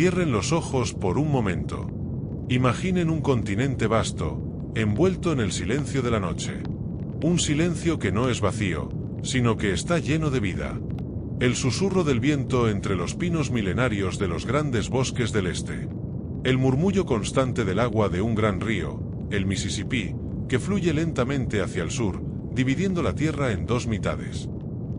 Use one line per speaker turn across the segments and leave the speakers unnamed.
Cierren los ojos por un momento. Imaginen un continente vasto, envuelto en el silencio de la noche. Un silencio que no es vacío, sino que está lleno de vida. El susurro del viento entre los pinos milenarios de los grandes bosques del este. El murmullo constante del agua de un gran río, el Mississippi, que fluye lentamente hacia el sur, dividiendo la tierra en dos mitades.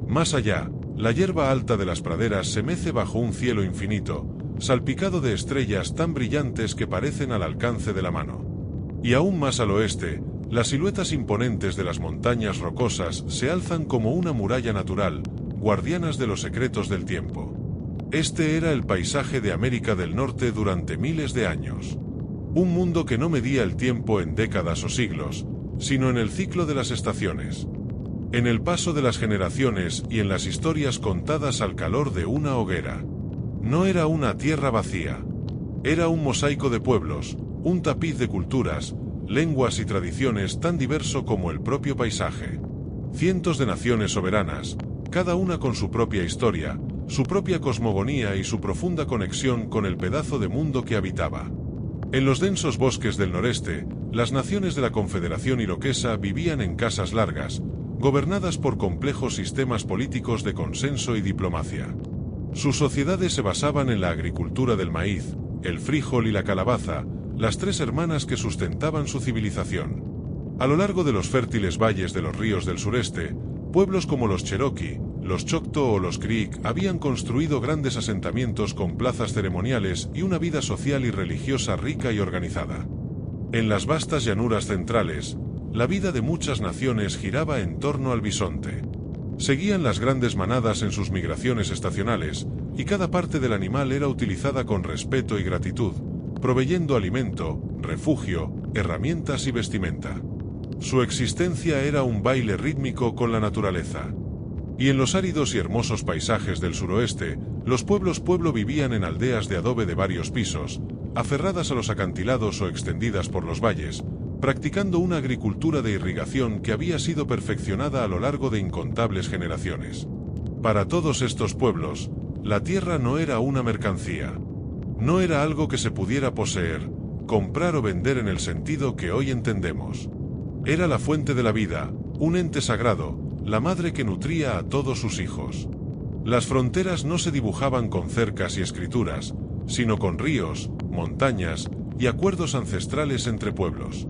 Más allá, la hierba alta de las praderas se mece bajo un cielo infinito, salpicado de estrellas tan brillantes que parecen al alcance de la mano. Y aún más al oeste, las siluetas imponentes de las montañas rocosas se alzan como una muralla natural, guardianas de los secretos del tiempo. Este era el paisaje de América del Norte durante miles de años. Un mundo que no medía el tiempo en décadas o siglos, sino en el ciclo de las estaciones. En el paso de las generaciones y en las historias contadas al calor de una hoguera. No era una tierra vacía. Era un mosaico de pueblos, un tapiz de culturas, lenguas y tradiciones tan diverso como el propio paisaje. Cientos de naciones soberanas, cada una con su propia historia, su propia cosmogonía y su profunda conexión con el pedazo de mundo que habitaba. En los densos bosques del noreste, las naciones de la Confederación Iroquesa vivían en casas largas, gobernadas por complejos sistemas políticos de consenso y diplomacia. Sus sociedades se basaban en la agricultura del maíz, el frijol y la calabaza, las tres hermanas que sustentaban su civilización. A lo largo de los fértiles valles de los ríos del sureste, pueblos como los Cherokee, los Choctaw o los Creek habían construido grandes asentamientos con plazas ceremoniales y una vida social y religiosa rica y organizada. En las vastas llanuras centrales, la vida de muchas naciones giraba en torno al bisonte. Seguían las grandes manadas en sus migraciones estacionales, y cada parte del animal era utilizada con respeto y gratitud, proveyendo alimento, refugio, herramientas y vestimenta. Su existencia era un baile rítmico con la naturaleza. Y en los áridos y hermosos paisajes del suroeste, los pueblos vivían en aldeas de adobe de varios pisos, aferradas a los acantilados o extendidas por los valles, practicando una agricultura de irrigación que había sido perfeccionada a lo largo de incontables generaciones. Para todos estos pueblos, la tierra no era una mercancía. No era algo que se pudiera poseer, comprar o vender en el sentido que hoy entendemos. Era la fuente de la vida, un ente sagrado, la madre que nutría a todos sus hijos. Las fronteras no se dibujaban con cercas y escrituras, sino con ríos, montañas y acuerdos ancestrales entre pueblos.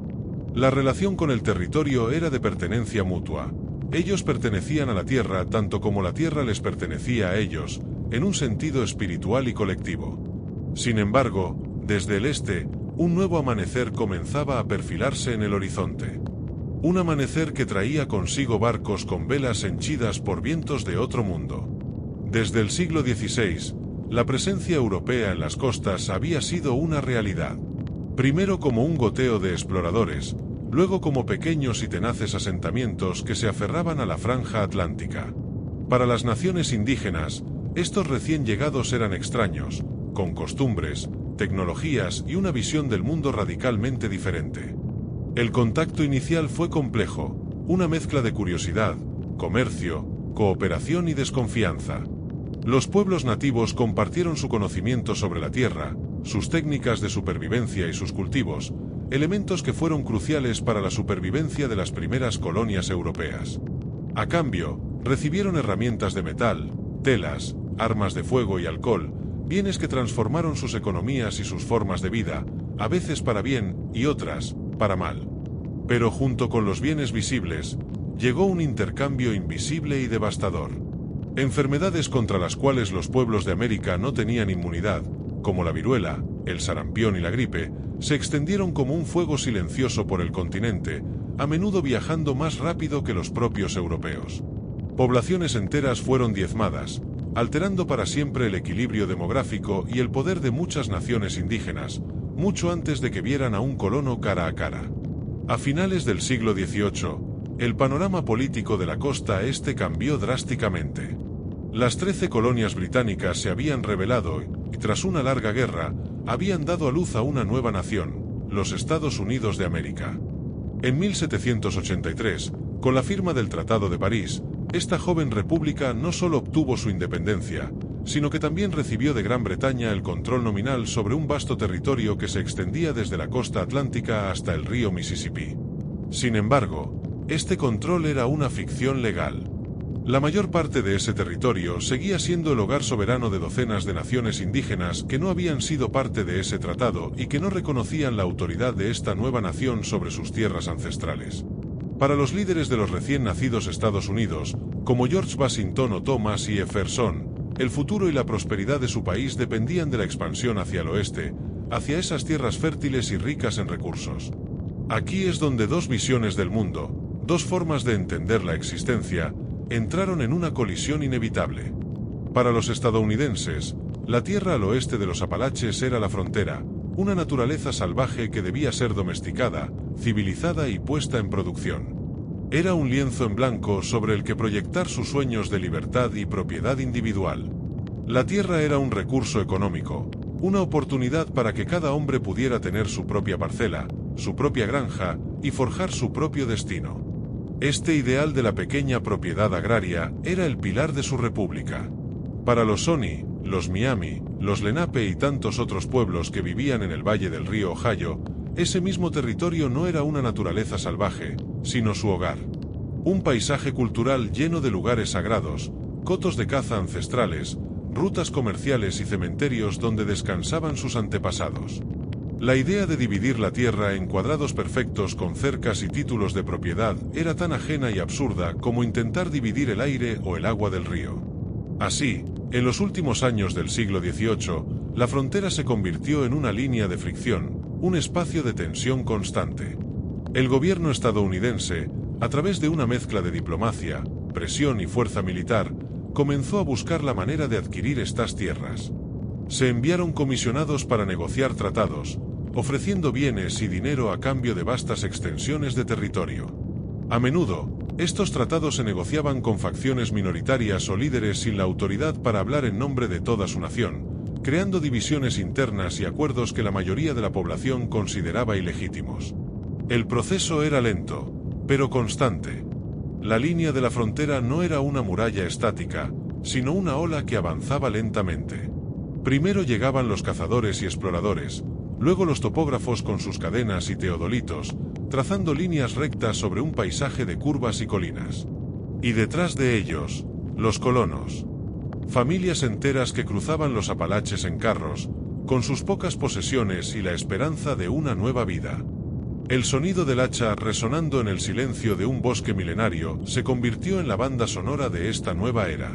La relación con el territorio era de pertenencia mutua. Ellos pertenecían a la tierra tanto como la tierra les pertenecía a ellos, en un sentido espiritual y colectivo. Sin embargo, desde el este, un nuevo amanecer comenzaba a perfilarse en el horizonte. Un amanecer que traía consigo barcos con velas henchidas por vientos de otro mundo. Desde el siglo XVI, la presencia europea en las costas había sido una realidad. Primero como un goteo de exploradores, luego como pequeños y tenaces asentamientos que se aferraban a la franja atlántica. Para las naciones indígenas, estos recién llegados eran extraños, con costumbres, tecnologías y una visión del mundo radicalmente diferente. El contacto inicial fue complejo, una mezcla de curiosidad, comercio, cooperación y desconfianza. Los pueblos nativos compartieron su conocimiento sobre la tierra, sus técnicas de supervivencia y sus cultivos, elementos que fueron cruciales para la supervivencia de las primeras colonias europeas. A cambio, recibieron herramientas de metal, telas, armas de fuego y alcohol, bienes que transformaron sus economías y sus formas de vida, a veces para bien y otras, para mal. Pero junto con los bienes visibles, llegó un intercambio invisible y devastador. Enfermedades contra las cuales los pueblos de América no tenían inmunidad, como la viruela, el sarampión y la gripe, se extendieron como un fuego silencioso por el continente, a menudo viajando más rápido que los propios europeos. Poblaciones enteras fueron diezmadas, alterando para siempre el equilibrio demográfico y el poder de muchas naciones indígenas, mucho antes de que vieran a un colono cara a cara. A finales del siglo XVIII, el panorama político de la costa este cambió drásticamente. Las 13 colonias británicas se habían rebelado y, tras una larga guerra, habían dado a luz a una nueva nación, los Estados Unidos de América. En 1783, con la firma del Tratado de París, esta joven república no solo obtuvo su independencia, sino que también recibió de Gran Bretaña el control nominal sobre un vasto territorio que se extendía desde la costa atlántica hasta el río Mississippi. Sin embargo, este control era una ficción legal. La mayor parte de ese territorio seguía siendo el hogar soberano de docenas de naciones indígenas que no habían sido parte de ese tratado y que no reconocían la autoridad de esta nueva nación sobre sus tierras ancestrales. Para los líderes de los recién nacidos Estados Unidos, como George Washington o Thomas y Jefferson, el futuro y la prosperidad de su país dependían de la expansión hacia el oeste, hacia esas tierras fértiles y ricas en recursos. Aquí es donde dos visiones del mundo, dos formas de entender la existencia, entraron en una colisión inevitable. Para los estadounidenses, la tierra al oeste de los Apalaches era la frontera, una naturaleza salvaje que debía ser domesticada, civilizada y puesta en producción. Era un lienzo en blanco sobre el que proyectar sus sueños de libertad y propiedad individual. La tierra era un recurso económico, una oportunidad para que cada hombre pudiera tener su propia parcela, su propia granja y forjar su propio destino. Este ideal de la pequeña propiedad agraria era el pilar de su república. Para los Shawnee, los Miami, los Lenape y tantos otros pueblos que vivían en el valle del río Ohio, ese mismo territorio no era una naturaleza salvaje, sino su hogar. Un paisaje cultural lleno de lugares sagrados, cotos de caza ancestrales, rutas comerciales y cementerios donde descansaban sus antepasados. La idea de dividir la tierra en cuadrados perfectos con cercas y títulos de propiedad era tan ajena y absurda como intentar dividir el aire o el agua del río. Así, en los últimos años del siglo XVIII, la frontera se convirtió en una línea de fricción, un espacio de tensión constante. El gobierno estadounidense, a través de una mezcla de diplomacia, presión y fuerza militar, comenzó a buscar la manera de adquirir estas tierras. Se enviaron comisionados para negociar tratados, ofreciendo bienes y dinero a cambio de vastas extensiones de territorio. A menudo, estos tratados se negociaban con facciones minoritarias o líderes sin la autoridad para hablar en nombre de toda su nación, creando divisiones internas y acuerdos que la mayoría de la población consideraba ilegítimos. El proceso era lento, pero constante. La línea de la frontera no era una muralla estática, sino una ola que avanzaba lentamente. Primero llegaban los cazadores y exploradores, luego los topógrafos con sus cadenas y teodolitos, trazando líneas rectas sobre un paisaje de curvas y colinas. Y detrás de ellos, los colonos. Familias enteras que cruzaban los Apalaches en carros, con sus pocas posesiones y la esperanza de una nueva vida. El sonido del hacha resonando en el silencio de un bosque milenario se convirtió en la banda sonora de esta nueva era.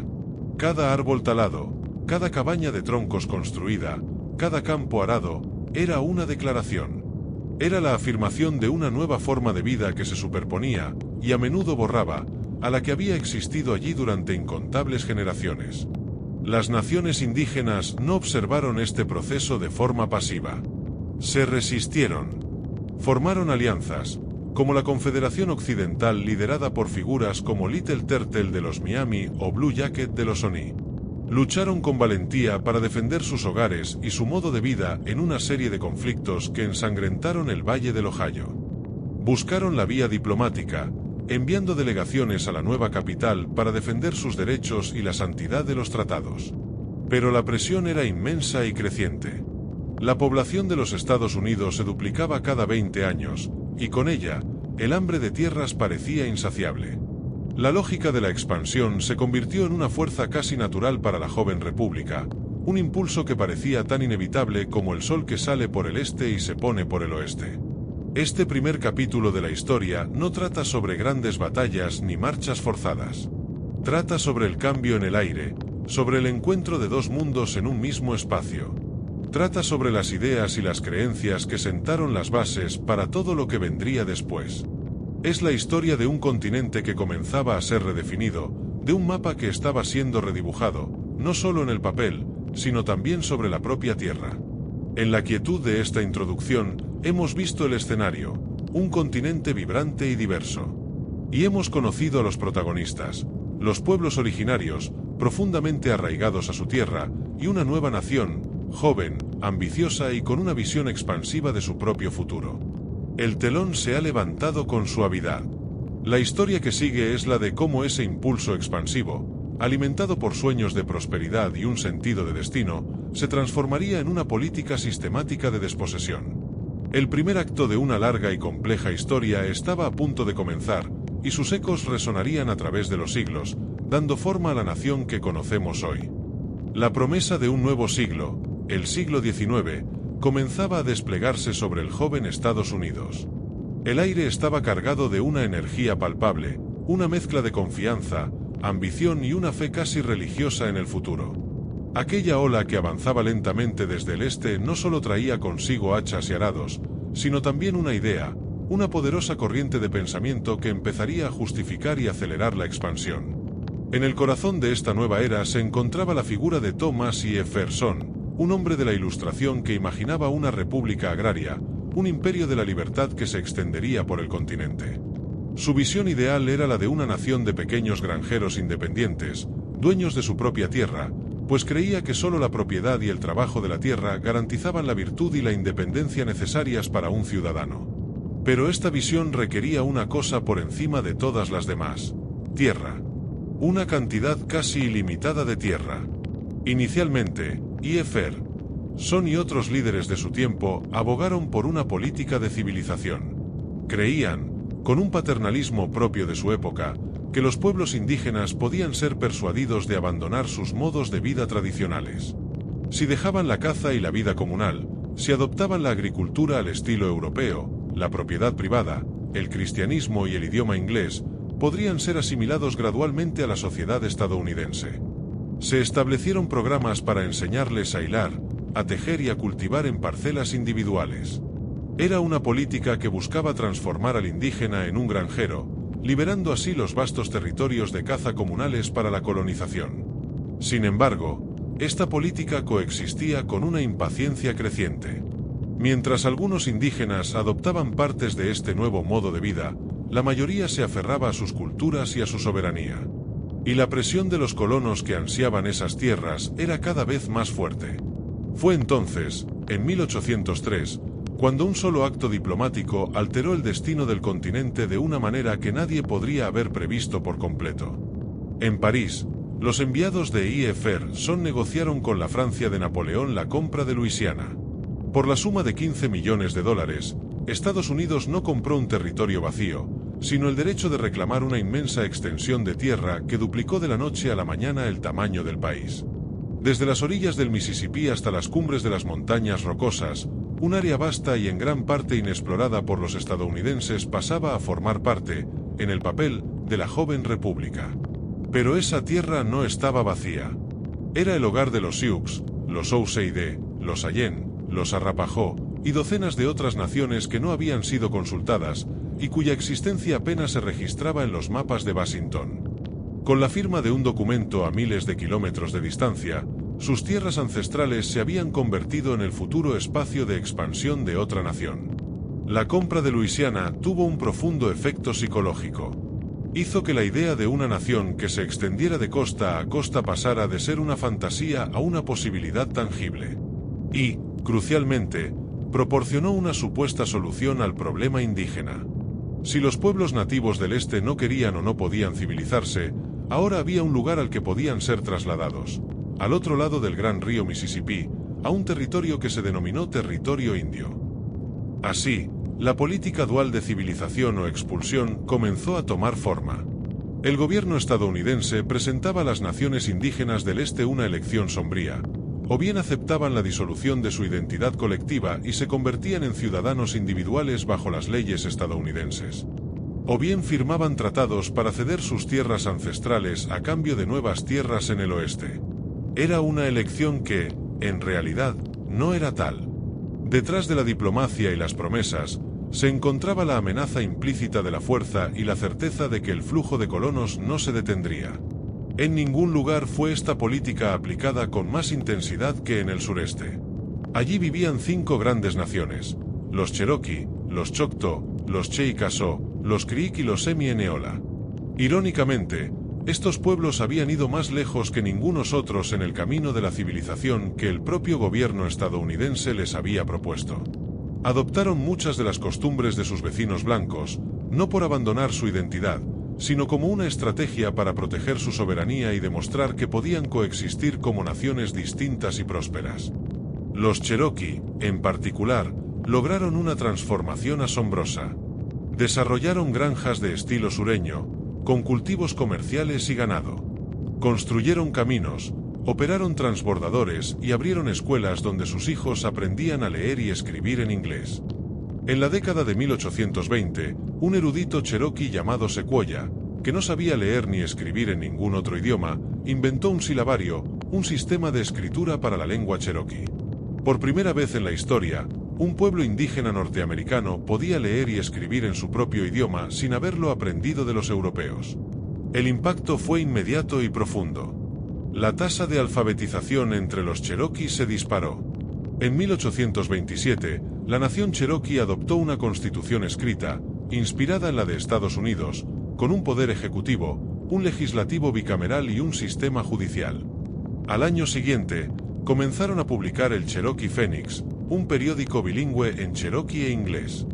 Cada árbol talado, cada cabaña de troncos construida, cada campo arado, era una declaración. Era la afirmación de una nueva forma de vida que se superponía, y a menudo borraba, a la que había existido allí durante incontables generaciones. Las naciones indígenas no observaron este proceso de forma pasiva. Se resistieron. Formaron alianzas, como la Confederación Occidental liderada por figuras como Little Turtle de los Miami o Blue Jacket de los Shawnee. Lucharon con valentía para defender sus hogares y su modo de vida en una serie de conflictos que ensangrentaron el Valle del Ohio. Buscaron la vía diplomática, enviando delegaciones a la nueva capital para defender sus derechos y la santidad de los tratados. Pero la presión era inmensa y creciente. La población de los Estados Unidos se duplicaba cada 20 años, y con ella, el hambre de tierras parecía insaciable. La lógica de la expansión se convirtió en una fuerza casi natural para la joven república, un impulso que parecía tan inevitable como el sol que sale por el este y se pone por el oeste. Este primer capítulo de la historia no trata sobre grandes batallas ni marchas forzadas. Trata sobre el cambio en el aire, sobre el encuentro de dos mundos en un mismo espacio. Trata sobre las ideas y las creencias que sentaron las bases para todo lo que vendría después. Es la historia de un continente que comenzaba a ser redefinido, de un mapa que estaba siendo redibujado, no solo en el papel, sino también sobre la propia tierra. En la quietud de esta introducción, hemos visto el escenario, un continente vibrante y diverso. Y hemos conocido a los protagonistas, los pueblos originarios, profundamente arraigados a su tierra, y una nueva nación, joven, ambiciosa y con una visión expansiva de su propio futuro. El telón se ha levantado con suavidad. La historia que sigue es la de cómo ese impulso expansivo, alimentado por sueños de prosperidad y un sentido de destino, se transformaría en una política sistemática de desposesión. El primer acto de una larga y compleja historia estaba a punto de comenzar, y sus ecos resonarían a través de los siglos, dando forma a la nación que conocemos hoy. La promesa de un nuevo siglo, el siglo XIX, comenzaba a desplegarse sobre el joven Estados Unidos. El aire estaba cargado de una energía palpable, una mezcla de confianza, ambición y una fe casi religiosa en el futuro. Aquella ola que avanzaba lentamente desde el este no solo traía consigo hachas y arados, sino también una idea, una poderosa corriente de pensamiento que empezaría a justificar y acelerar la expansión. En el corazón de esta nueva era se encontraba la figura de Thomas Jefferson, un hombre de la Ilustración que imaginaba una república agraria, un imperio de la libertad que se extendería por el continente. Su visión ideal era la de una nación de pequeños granjeros independientes, dueños de su propia tierra, pues creía que solo la propiedad y el trabajo de la tierra garantizaban la virtud y la independencia necesarias para un ciudadano. Pero esta visión requería una cosa por encima de todas las demás: tierra. Una cantidad casi ilimitada de tierra. Inicialmente, Jefferson y otros líderes de su tiempo abogaron por una política de civilización. Creían, con un paternalismo propio de su época, que los pueblos indígenas podían ser persuadidos de abandonar sus modos de vida tradicionales. Si dejaban la caza y la vida comunal, si adoptaban la agricultura al estilo europeo, la propiedad privada, el cristianismo y el idioma inglés, podrían ser asimilados gradualmente a la sociedad estadounidense. Se establecieron programas para enseñarles a hilar, a tejer y a cultivar en parcelas individuales. Era una política que buscaba transformar al indígena en un granjero, liberando así los vastos territorios de caza comunales para la colonización. Sin embargo, esta política coexistía con una impaciencia creciente. Mientras algunos indígenas adoptaban partes de este nuevo modo de vida, la mayoría se aferraba a sus culturas y a su soberanía. Y la presión de los colonos que ansiaban esas tierras era cada vez más fuerte. Fue entonces, en 1803, cuando un solo acto diplomático alteró el destino del continente de una manera que nadie podría haber previsto por completo. En París, los enviados de Jefferson negociaron con la Francia de Napoleón la compra de Luisiana. Por la suma de $15 millones, Estados Unidos no compró un territorio vacío, sino el derecho de reclamar una inmensa extensión de tierra que duplicó de la noche a la mañana el tamaño del país. Desde las orillas del Mississippi hasta las cumbres de las montañas rocosas, un área vasta y en gran parte inexplorada por los estadounidenses pasaba a formar parte, en el papel, de la joven república. Pero esa tierra no estaba vacía. Era el hogar de los Sioux, los Osage, los Cheyenne, los Arapaho, y docenas de otras naciones que no habían sido consultadas, y cuya existencia apenas se registraba en los mapas de Washington. Con la firma de un documento a miles de kilómetros de distancia, sus tierras ancestrales se habían convertido en el futuro espacio de expansión de otra nación. La compra de Luisiana tuvo un profundo efecto psicológico. Hizo que la idea de una nación que se extendiera de costa a costa pasara de ser una fantasía a una posibilidad tangible. Y, crucialmente, proporcionó una supuesta solución al problema indígena. Si los pueblos nativos del este no querían o no podían civilizarse, ahora había un lugar al que podían ser trasladados, al otro lado del gran río Mississippi, a un territorio que se denominó territorio indio. Así, la política dual de civilización o expulsión comenzó a tomar forma. El gobierno estadounidense presentaba a las naciones indígenas del este una elección sombría: o bien aceptaban la disolución de su identidad colectiva y se convertían en ciudadanos individuales bajo las leyes estadounidenses, o bien firmaban tratados para ceder sus tierras ancestrales a cambio de nuevas tierras en el oeste. Era una elección que, en realidad, no era tal. Detrás de la diplomacia y las promesas, se encontraba la amenaza implícita de la fuerza y la certeza de que el flujo de colonos no se detendría. En ningún lugar fue esta política aplicada con más intensidad que en el sureste. Allí vivían 5 grandes naciones: los Cherokee, los Choctaw, los Chickasaw, los Creek y los Seminola. Irónicamente, estos pueblos habían ido más lejos que ningunos otros en el camino de la civilización que el propio gobierno estadounidense les había propuesto. Adoptaron muchas de las costumbres de sus vecinos blancos, no por abandonar su identidad, sino como una estrategia para proteger su soberanía y demostrar que podían coexistir como naciones distintas y prósperas. Los Cherokee, en particular, lograron una transformación asombrosa. Desarrollaron granjas de estilo sureño, con cultivos comerciales y ganado. Construyeron caminos, operaron transbordadores y abrieron escuelas donde sus hijos aprendían a leer y escribir en inglés. En la década de 1820, un erudito cherokee llamado Sequoyah, que no sabía leer ni escribir en ningún otro idioma, inventó un silabario, un sistema de escritura para la lengua cherokee. Por primera vez en la historia, un pueblo indígena norteamericano podía leer y escribir en su propio idioma sin haberlo aprendido de los europeos. El impacto fue inmediato y profundo. La tasa de alfabetización entre los Cherokee se disparó. En 1827, la nación Cherokee adoptó una constitución escrita, inspirada en la de Estados Unidos, con un poder ejecutivo, un legislativo bicameral y un sistema judicial. Al año siguiente, comenzaron a publicar el Cherokee Phoenix, un periódico bilingüe en cherokee e inglés.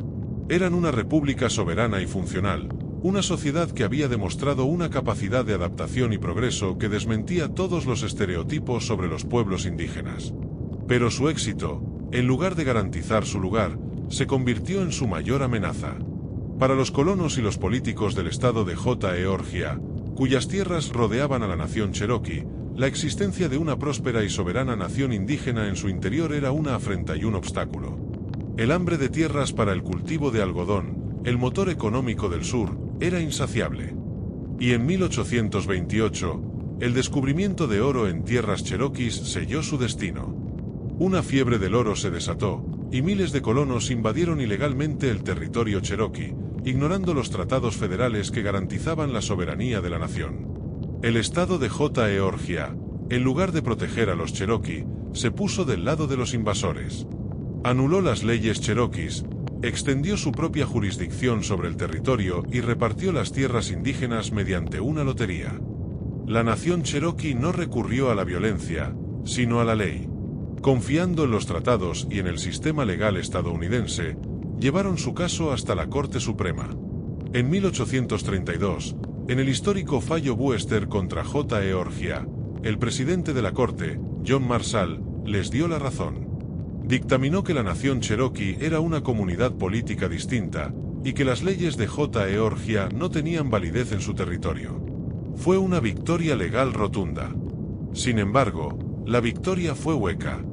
Eran una república soberana y funcional, una sociedad que había demostrado una capacidad de adaptación y progreso que desmentía todos los estereotipos sobre los pueblos indígenas. Pero su éxito, en lugar de garantizar su lugar, se convirtió en su mayor amenaza. Para los colonos y los políticos del estado de Georgia, cuyas tierras rodeaban a la nación Cherokee, la existencia de una próspera y soberana nación indígena en su interior era una afrenta y un obstáculo. El hambre de tierras para el cultivo de algodón, el motor económico del sur, era insaciable. Y en 1828, el descubrimiento de oro en tierras cherokees selló su destino. Una fiebre del oro se desató, y miles de colonos invadieron ilegalmente el territorio cherokee, ignorando los tratados federales que garantizaban la soberanía de la nación. El estado de Georgia, en lugar de proteger a los Cherokee, se puso del lado de los invasores. Anuló las leyes cherokees, extendió su propia jurisdicción sobre el territorio y repartió las tierras indígenas mediante una lotería. La nación Cherokee no recurrió a la violencia, sino a la ley. Confiando en los tratados y en el sistema legal estadounidense, llevaron su caso hasta la Corte Suprema. En 1832, en el histórico fallo Buester contra Georgia, el presidente de la Corte, John Marshall, les dio la razón. Dictaminó que la nación Cherokee era una comunidad política distinta, y que las leyes de Georgia no tenían validez en su territorio. Fue una victoria legal rotunda. Sin embargo, la victoria fue hueca.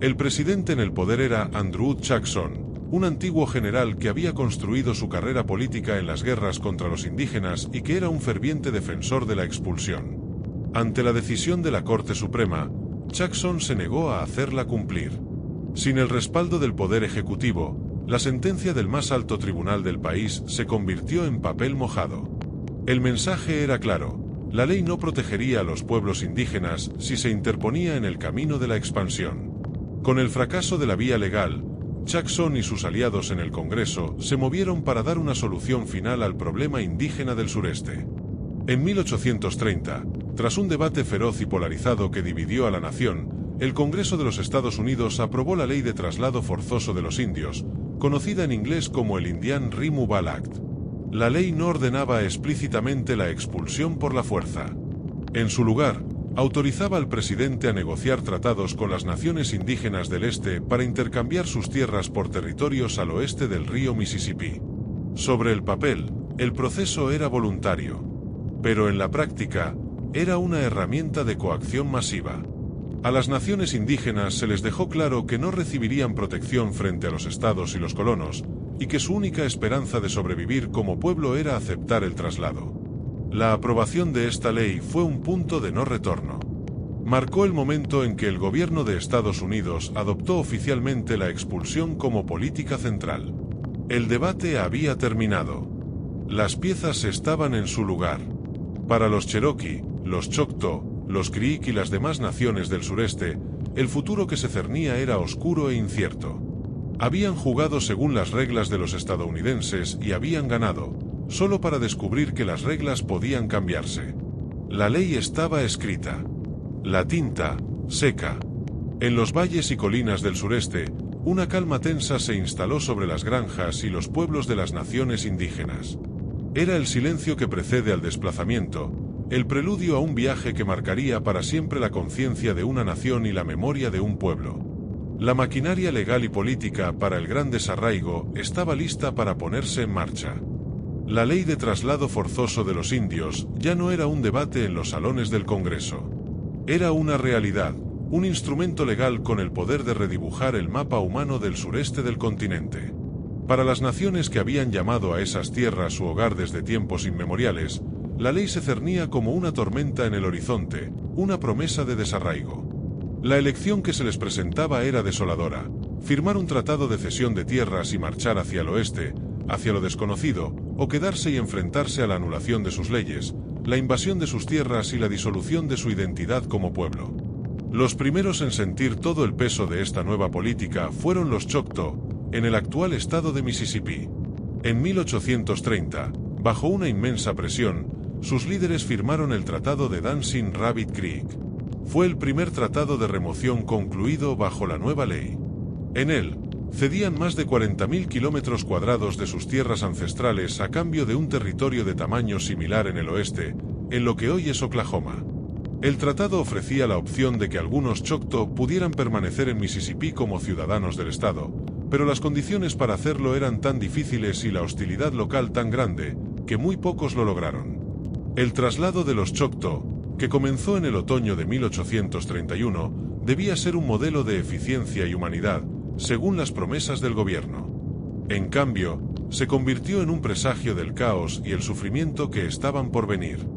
El presidente en el poder era Andrew Jackson, un antiguo general que había construido su carrera política en las guerras contra los indígenas y que era un ferviente defensor de la expulsión. Ante la decisión de la Corte Suprema, Jackson se negó a hacerla cumplir. Sin el respaldo del poder ejecutivo, la sentencia del más alto tribunal del país se convirtió en papel mojado. El mensaje era claro: la ley no protegería a los pueblos indígenas si se interponía en el camino de la expansión. Con el fracaso de la vía legal, Jackson y sus aliados en el Congreso se movieron para dar una solución final al problema indígena del sureste. En 1830, tras un debate feroz y polarizado que dividió a la nación, el Congreso de los Estados Unidos aprobó la Ley de Traslado Forzoso de los Indios, conocida en inglés como el Indian Removal Act. La ley no ordenaba explícitamente la expulsión por la fuerza. En su lugar, autorizaba al presidente a negociar tratados con las naciones indígenas del este para intercambiar sus tierras por territorios al oeste del río Mississippi. Sobre el papel, el proceso era voluntario. Pero en la práctica, era una herramienta de coacción masiva. A las naciones indígenas se les dejó claro que no recibirían protección frente a los estados y los colonos, y que su única esperanza de sobrevivir como pueblo era aceptar el traslado. La aprobación de esta ley fue un punto de no retorno. Marcó el momento en que el gobierno de Estados Unidos adoptó oficialmente la expulsión como política central. El debate había terminado. Las piezas estaban en su lugar. Para los Cherokee, los Choctaw, los Creek y las demás naciones del sureste, el futuro que se cernía era oscuro e incierto. Habían jugado según las reglas de los estadounidenses y habían ganado, solo para descubrir que las reglas podían cambiarse. La ley estaba escrita. La tinta, seca. En los valles y colinas del sureste, una calma tensa se instaló sobre las granjas y los pueblos de las naciones indígenas. Era el silencio que precede al desplazamiento, el preludio a un viaje que marcaría para siempre la conciencia de una nación y la memoria de un pueblo. La maquinaria legal y política para el gran desarraigo estaba lista para ponerse en marcha. La ley de traslado forzoso de los indios ya no era un debate en los salones del Congreso. Era una realidad, un instrumento legal con el poder de redibujar el mapa humano del sureste del continente. Para las naciones que habían llamado a esas tierras su hogar desde tiempos inmemoriales, la ley se cernía como una tormenta en el horizonte, una promesa de desarraigo. La elección que se les presentaba era desoladora: firmar un tratado de cesión de tierras y marchar hacia el oeste, hacia lo desconocido, o quedarse y enfrentarse a la anulación de sus leyes, la invasión de sus tierras y la disolución de su identidad como pueblo. Los primeros en sentir todo el peso de esta nueva política fueron los Choctaw, en el actual estado de Mississippi. En 1830, bajo una inmensa presión, sus líderes firmaron el Tratado de Dancing Rabbit Creek. Fue el primer tratado de remoción concluido bajo la nueva ley. En él, cedían más de 40.000 kilómetros cuadrados de sus tierras ancestrales a cambio de un territorio de tamaño similar en el oeste, en lo que hoy es Oklahoma. El tratado ofrecía la opción de que algunos Choctaw pudieran permanecer en Mississippi como ciudadanos del estado, pero las condiciones para hacerlo eran tan difíciles y la hostilidad local tan grande, que muy pocos lo lograron. El traslado de los Choctaw, que comenzó en el otoño de 1831, debía ser un modelo de eficiencia y humanidad, según las promesas del gobierno. En cambio, se convirtió en un presagio del caos y el sufrimiento que estaban por venir.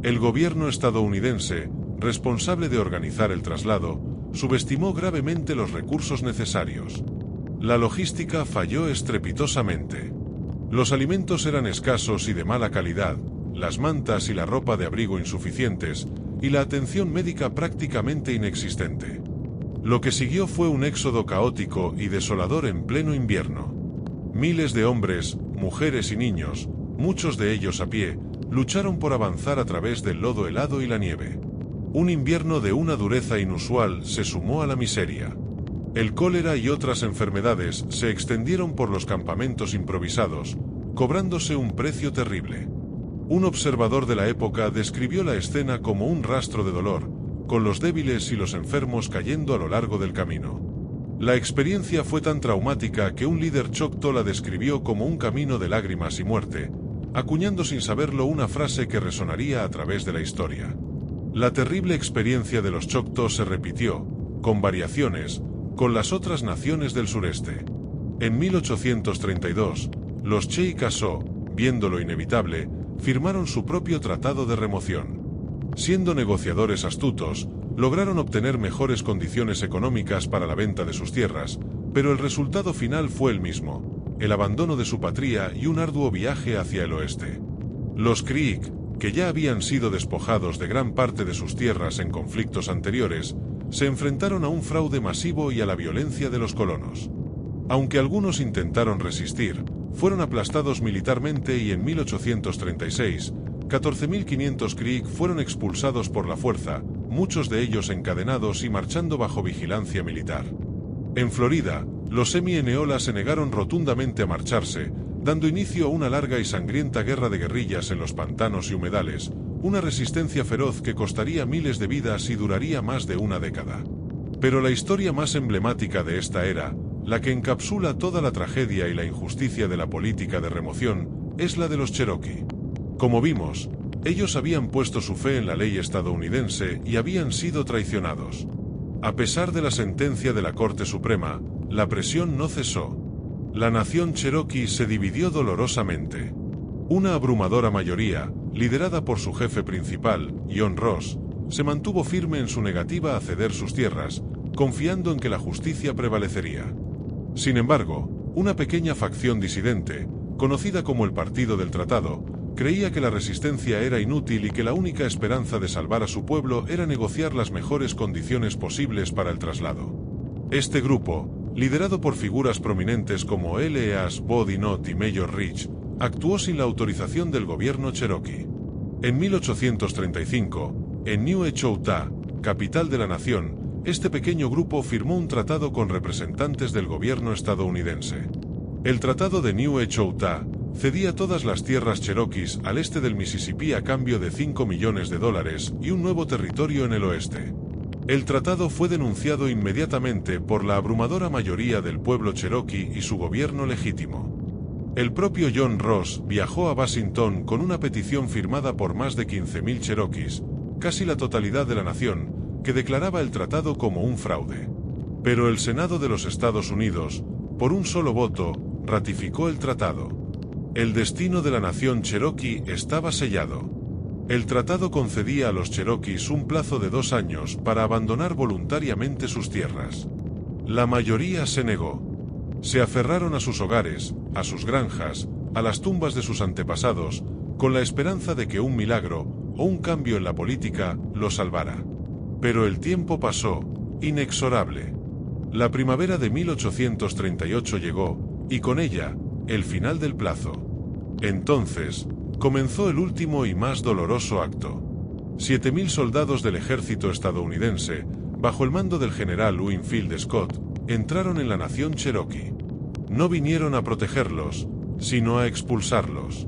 El gobierno estadounidense, responsable de organizar el traslado, subestimó gravemente los recursos necesarios. La logística falló estrepitosamente. Los alimentos eran escasos y de mala calidad, las mantas y la ropa de abrigo insuficientes, y la atención médica prácticamente inexistente. Lo que siguió fue un éxodo caótico y desolador en pleno invierno. Miles de hombres, mujeres y niños, muchos de ellos a pie, lucharon por avanzar a través del lodo helado y la nieve. Un invierno de una dureza inusual se sumó a la miseria. El cólera y otras enfermedades se extendieron por los campamentos improvisados, cobrándose un precio terrible. Un observador de la época describió la escena como un rastro de dolor, con los débiles y los enfermos cayendo a lo largo del camino. La experiencia fue tan traumática que un líder Choctaw la describió como un camino de lágrimas y muerte, acuñando sin saberlo una frase que resonaría a través de la historia. La terrible experiencia de los Choctaw se repitió, con variaciones, con las otras naciones del sureste. En 1832, los Chickasaw, viendo lo inevitable, firmaron su propio tratado de remoción. Siendo negociadores astutos, lograron obtener mejores condiciones económicas para la venta de sus tierras, pero el resultado final fue el mismo: el abandono de su patria y un arduo viaje hacia el oeste. Los Creek, que ya habían sido despojados de gran parte de sus tierras en conflictos anteriores, se enfrentaron a un fraude masivo y a la violencia de los colonos. Aunque algunos intentaron resistir, fueron aplastados militarmente y en 1836, 14.500 Creek fueron expulsados por la fuerza, muchos de ellos encadenados y marchando bajo vigilancia militar. En Florida, los Seminolas se negaron rotundamente a marcharse, dando inicio a una larga y sangrienta guerra de guerrillas en los pantanos y humedales, una resistencia feroz que costaría miles de vidas y duraría más de una década. Pero la historia más emblemática de esta era, la que encapsula toda la tragedia y la injusticia de la política de remoción, es la de los Cherokee. Como vimos, ellos habían puesto su fe en la ley estadounidense y habían sido traicionados. A pesar de la sentencia de la Corte Suprema, la presión no cesó. La nación Cherokee se dividió dolorosamente. Una abrumadora mayoría, liderada por su jefe principal, John Ross, se mantuvo firme en su negativa a ceder sus tierras, confiando en que la justicia prevalecería. Sin embargo, una pequeña facción disidente, conocida como el Partido del Tratado, creía que la resistencia era inútil y que la única esperanza de salvar a su pueblo era negociar las mejores condiciones posibles para el traslado. Este grupo, liderado por figuras prominentes como L.E.A.S. Boudinot y Mayor Rich, actuó sin la autorización del gobierno Cherokee. En 1835, en New Echouta, capital de la nación, este pequeño grupo firmó un tratado con representantes del gobierno estadounidense. El Tratado de New Echouta, cedía todas las tierras cherokees al este del Mississippi a cambio de $5 millones y un nuevo territorio en el oeste. El tratado fue denunciado inmediatamente por la abrumadora mayoría del pueblo cherokee y su gobierno legítimo. El propio John Ross viajó a Washington con una petición firmada por más de 15.000 cherokees, casi la totalidad de la nación, que declaraba el tratado como un fraude. Pero el Senado de los Estados Unidos, por un solo voto, ratificó el tratado. El destino de la nación cherokee estaba sellado. El tratado concedía a los cherokees un plazo de 2 años para abandonar voluntariamente sus tierras. La mayoría se negó. Se aferraron a sus hogares, a sus granjas, a las tumbas de sus antepasados, con la esperanza de que un milagro, o un cambio en la política, los salvara. Pero el tiempo pasó, inexorable. La primavera de 1838 llegó, y con ella, el final del plazo. Entonces, comenzó el último y más doloroso acto. 7.000 soldados del ejército estadounidense, bajo el mando del general Winfield Scott, entraron en la nación cherokee. No vinieron a protegerlos, sino a expulsarlos.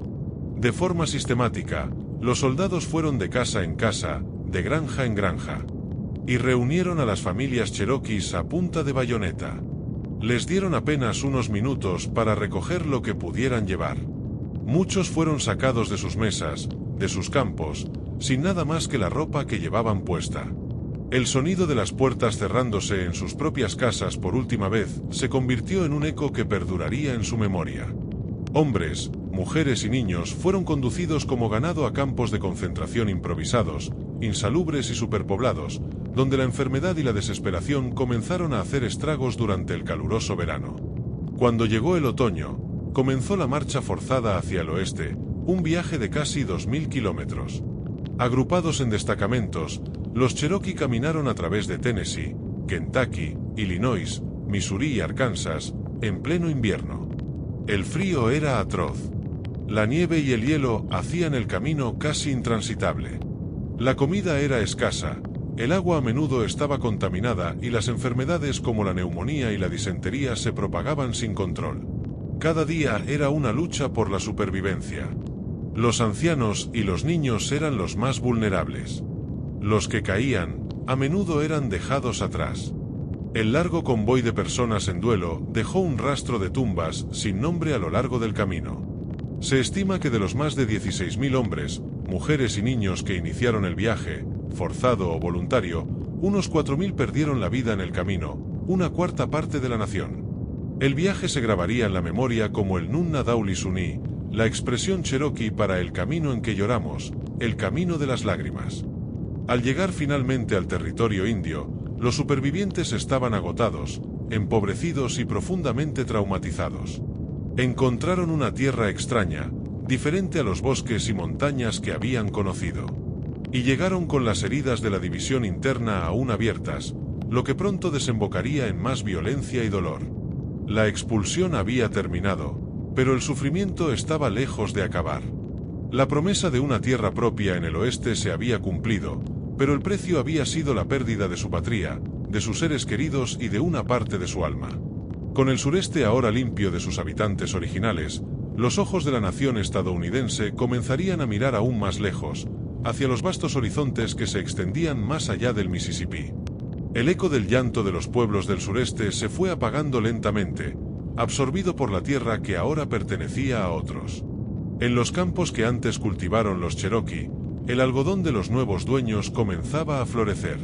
De forma sistemática, los soldados fueron de casa en casa, de granja en granja, y reunieron a las familias cherokees a punta de bayoneta. Les dieron apenas unos minutos para recoger lo que pudieran llevar. Muchos fueron sacados de sus mesas, de sus campos, sin nada más que la ropa que llevaban puesta. El sonido de las puertas cerrándose en sus propias casas por última vez se convirtió en un eco que perduraría en su memoria. Hombres, mujeres y niños fueron conducidos como ganado a campos de concentración improvisados, insalubres y superpoblados, donde la enfermedad y la desesperación comenzaron a hacer estragos durante el caluroso verano. Cuando llegó el otoño, comenzó la marcha forzada hacia el oeste, un viaje de casi 2.000 kilómetros. Agrupados en destacamentos, los cherokee caminaron a través de Tennessee, Kentucky, Illinois, Missouri y Arkansas, en pleno invierno. El frío era atroz. La nieve y el hielo hacían el camino casi intransitable. La comida era escasa, el agua a menudo estaba contaminada y las enfermedades como la neumonía y la disentería se propagaban sin control. Cada día era una lucha por la supervivencia. Los ancianos y los niños eran los más vulnerables. Los que caían, a menudo eran dejados atrás. El largo convoy de personas en duelo dejó un rastro de tumbas sin nombre a lo largo del camino. Se estima que de los más de 16.000 hombres, mujeres y niños que iniciaron el viaje, forzado o voluntario, unos 4.000 perdieron la vida en el camino, una cuarta parte de la nación. El viaje se grabaría en la memoria como el Nunna Dauli Suni, la expresión cherokee para el camino en que lloramos, el camino de las lágrimas. Al llegar finalmente al territorio indio, los supervivientes estaban agotados, empobrecidos y profundamente traumatizados. Encontraron una tierra extraña, diferente a los bosques y montañas que habían conocido. Y llegaron con las heridas de la división interna aún abiertas, lo que pronto desembocaría en más violencia y dolor. La expulsión había terminado, pero el sufrimiento estaba lejos de acabar. La promesa de una tierra propia en el oeste se había cumplido, pero el precio había sido la pérdida de su patria, de sus seres queridos y de una parte de su alma. Con el sureste ahora limpio de sus habitantes originales, los ojos de la nación estadounidense comenzarían a mirar aún más lejos, hacia los vastos horizontes que se extendían más allá del Mississippi. El eco del llanto de los pueblos del sureste se fue apagando lentamente, absorbido por la tierra que ahora pertenecía a otros. En los campos que antes cultivaron los cherokee, el algodón de los nuevos dueños comenzaba a florecer.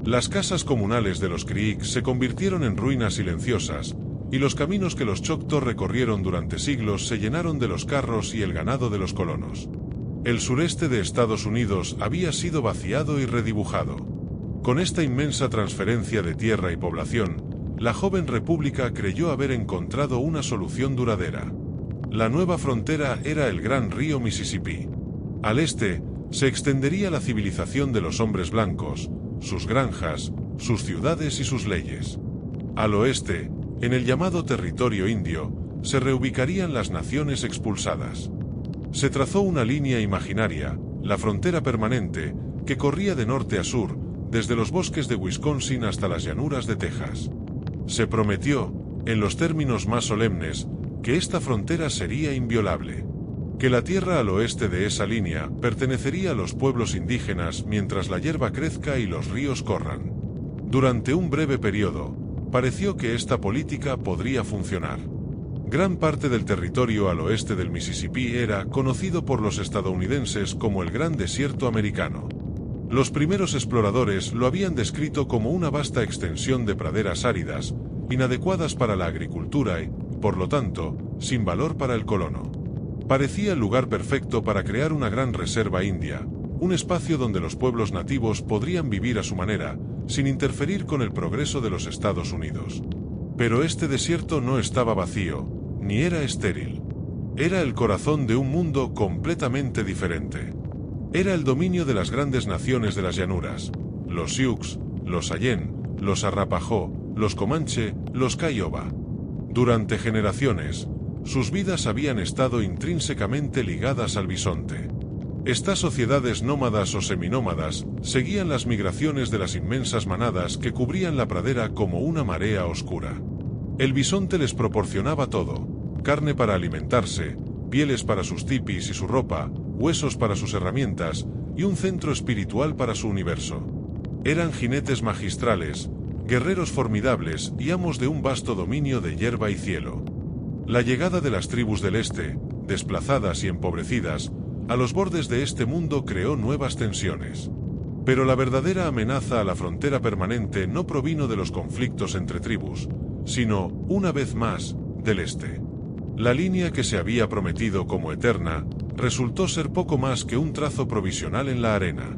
Las casas comunales de los Creek se convirtieron en ruinas silenciosas, y los caminos que los Choctaw recorrieron durante siglos se llenaron de los carros y el ganado de los colonos. El sureste de Estados Unidos había sido vaciado y redibujado. Con esta inmensa transferencia de tierra y población, la joven república creyó haber encontrado una solución duradera. La nueva frontera era el gran río Mississippi. Al este, se extendería la civilización de los hombres blancos, sus granjas, sus ciudades y sus leyes. Al oeste, en el llamado territorio indio, se reubicarían las naciones expulsadas. Se trazó una línea imaginaria, la frontera permanente, que corría de norte a sur, desde los bosques de Wisconsin hasta las llanuras de Texas. Se prometió, en los términos más solemnes, que esta frontera sería inviolable, que la tierra al oeste de esa línea pertenecería a los pueblos indígenas mientras la hierba crezca y los ríos corran. Durante un breve periodo, pareció que esta política podría funcionar. Gran parte del territorio al oeste del Mississippi era conocido por los estadounidenses como el Gran Desierto Americano. Los primeros exploradores lo habían descrito como una vasta extensión de praderas áridas, inadecuadas para la agricultura y, por lo tanto, sin valor para el colono. Parecía el lugar perfecto para crear una gran reserva india, un espacio donde los pueblos nativos podrían vivir a su manera, sin interferir con el progreso de los Estados Unidos. Pero este desierto no estaba vacío, ni era estéril. Era el corazón de un mundo completamente diferente. Era el dominio de las grandes naciones de las llanuras, los Sioux, los Cheyenne, los Arapaho, los Comanche, los Kiowa. Durante generaciones, sus vidas habían estado intrínsecamente ligadas al bisonte. Estas sociedades nómadas o seminómadas seguían las migraciones de las inmensas manadas que cubrían la pradera como una marea oscura. El bisonte les proporcionaba todo: carne para alimentarse, pieles para sus tipis y su ropa, huesos para sus herramientas, y un centro espiritual para su universo. Eran jinetes magistrales, guerreros formidables y amos de un vasto dominio de hierba y cielo. La llegada de las tribus del este, desplazadas y empobrecidas, a los bordes de este mundo creó nuevas tensiones. Pero la verdadera amenaza a la frontera permanente no provino de los conflictos entre tribus, sino, una vez más, del este. La línea que se había prometido como eterna, resultó ser poco más que un trazo provisional en la arena.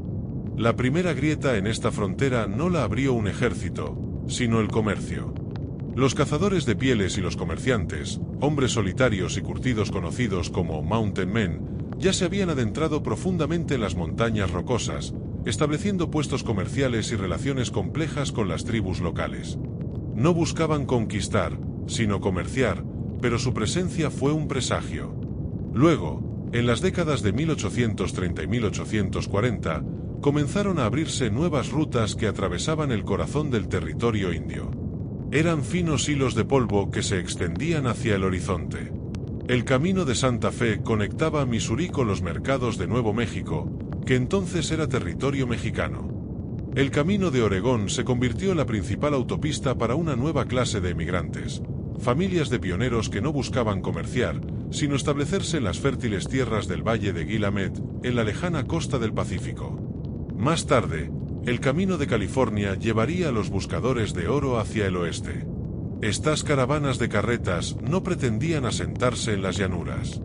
La primera grieta en esta frontera no la abrió un ejército, sino el comercio. Los cazadores de pieles y los comerciantes, hombres solitarios y curtidos conocidos como Mountain Men, ya se habían adentrado profundamente en las montañas rocosas, estableciendo puestos comerciales y relaciones complejas con las tribus locales. No buscaban conquistar, sino comerciar, pero su presencia fue un presagio. Luego, en las décadas de 1830 y 1840, comenzaron a abrirse nuevas rutas que atravesaban el corazón del territorio indio. Eran finos hilos de polvo que se extendían hacia el horizonte. El camino de Santa Fe conectaba Missouri con los mercados de Nuevo México, que entonces era territorio mexicano. El camino de Oregón se convirtió en la principal autopista para una nueva clase de emigrantes, familias de pioneros que no buscaban comerciar, sino establecerse en las fértiles tierras del valle de Willamette, en la lejana costa del Pacífico. Más tarde, el camino de California llevaría a los buscadores de oro hacia el oeste. Estas caravanas de carretas no pretendían asentarse en las llanuras.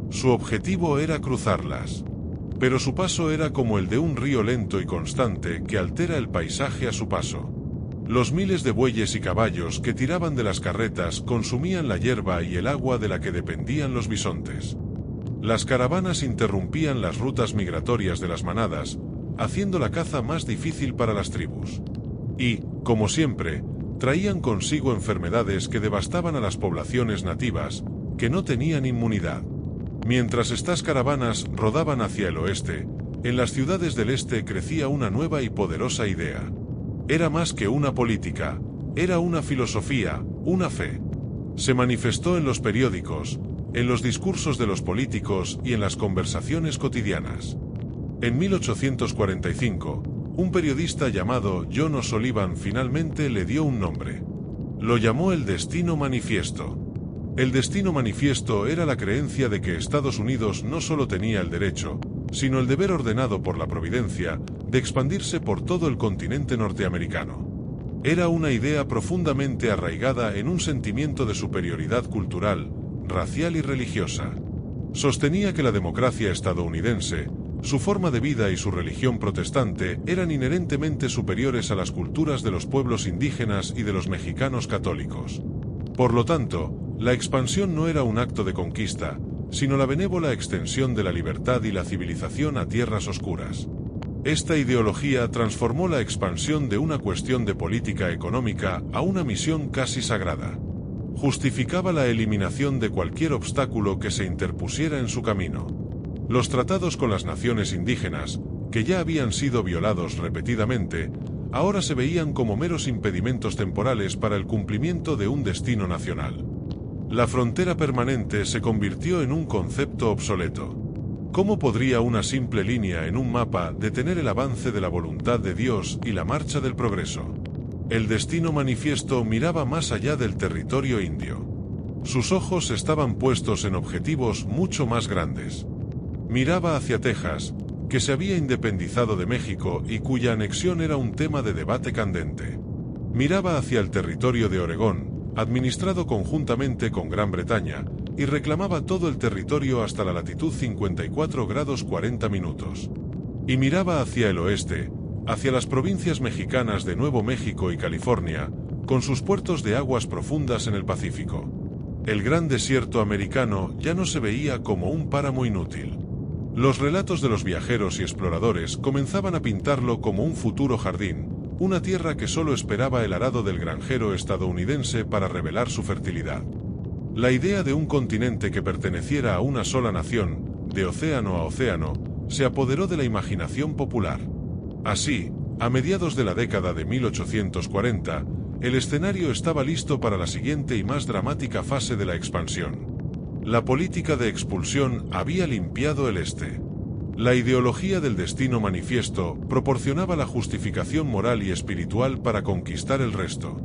Su objetivo era cruzarlas. Pero su paso era como el de un río lento y constante que altera el paisaje a su paso. Los miles de bueyes y caballos que tiraban de las carretas consumían la hierba y el agua de la que dependían los bisontes. Las caravanas interrumpían las rutas migratorias de las manadas, haciendo la caza más difícil para las tribus. Y, como siempre, traían consigo enfermedades que devastaban a las poblaciones nativas, que no tenían inmunidad. Mientras estas caravanas rodaban hacia el oeste, en las ciudades del este crecía una nueva y poderosa idea. Era más que una política, era una filosofía, una fe. Se manifestó en los periódicos, en los discursos de los políticos y en las conversaciones cotidianas. En 1845, un periodista llamado John O'Sullivan finalmente le dio un nombre. Lo llamó el Destino Manifiesto. El Destino Manifiesto era la creencia de que Estados Unidos no solo tenía el derecho, sino el deber ordenado por la providencia, de expandirse por todo el continente norteamericano. Era una idea profundamente arraigada en un sentimiento de superioridad cultural, racial y religiosa. Sostenía que la democracia estadounidense, su forma de vida y su religión protestante eran inherentemente superiores a las culturas de los pueblos indígenas y de los mexicanos católicos. Por lo tanto, la expansión no era un acto de conquista, sino la benévola extensión de la libertad y la civilización a tierras oscuras. Esta ideología transformó la expansión de una cuestión de política económica a una misión casi sagrada. Justificaba la eliminación de cualquier obstáculo que se interpusiera en su camino. Los tratados con las naciones indígenas, que ya habían sido violados repetidamente, ahora se veían como meros impedimentos temporales para el cumplimiento de un destino nacional. La frontera permanente se convirtió en un concepto obsoleto. ¿Cómo podría una simple línea en un mapa detener el avance de la voluntad de Dios y la marcha del progreso? El Destino Manifiesto miraba más allá del territorio indio. Sus ojos estaban puestos en objetivos mucho más grandes. Miraba hacia Texas, que se había independizado de México y cuya anexión era un tema de debate candente. Miraba hacia el territorio de Oregón, administrado conjuntamente con Gran Bretaña, y reclamaba todo el territorio hasta la latitud 54 grados 40 minutos. Y miraba hacia el oeste, hacia las provincias mexicanas de Nuevo México y California, con sus puertos de aguas profundas en el Pacífico. El gran desierto americano ya no se veía como un páramo inútil. Los relatos de los viajeros y exploradores comenzaban a pintarlo como un futuro jardín, una tierra que solo esperaba el arado del granjero estadounidense para revelar su fertilidad. La idea de un continente que perteneciera a una sola nación, de océano a océano, se apoderó de la imaginación popular. Así, a mediados de la década de 1840, el escenario estaba listo para la siguiente y más dramática fase de la expansión. La política de expulsión había limpiado el este. La ideología del Destino Manifiesto proporcionaba la justificación moral y espiritual para conquistar el resto.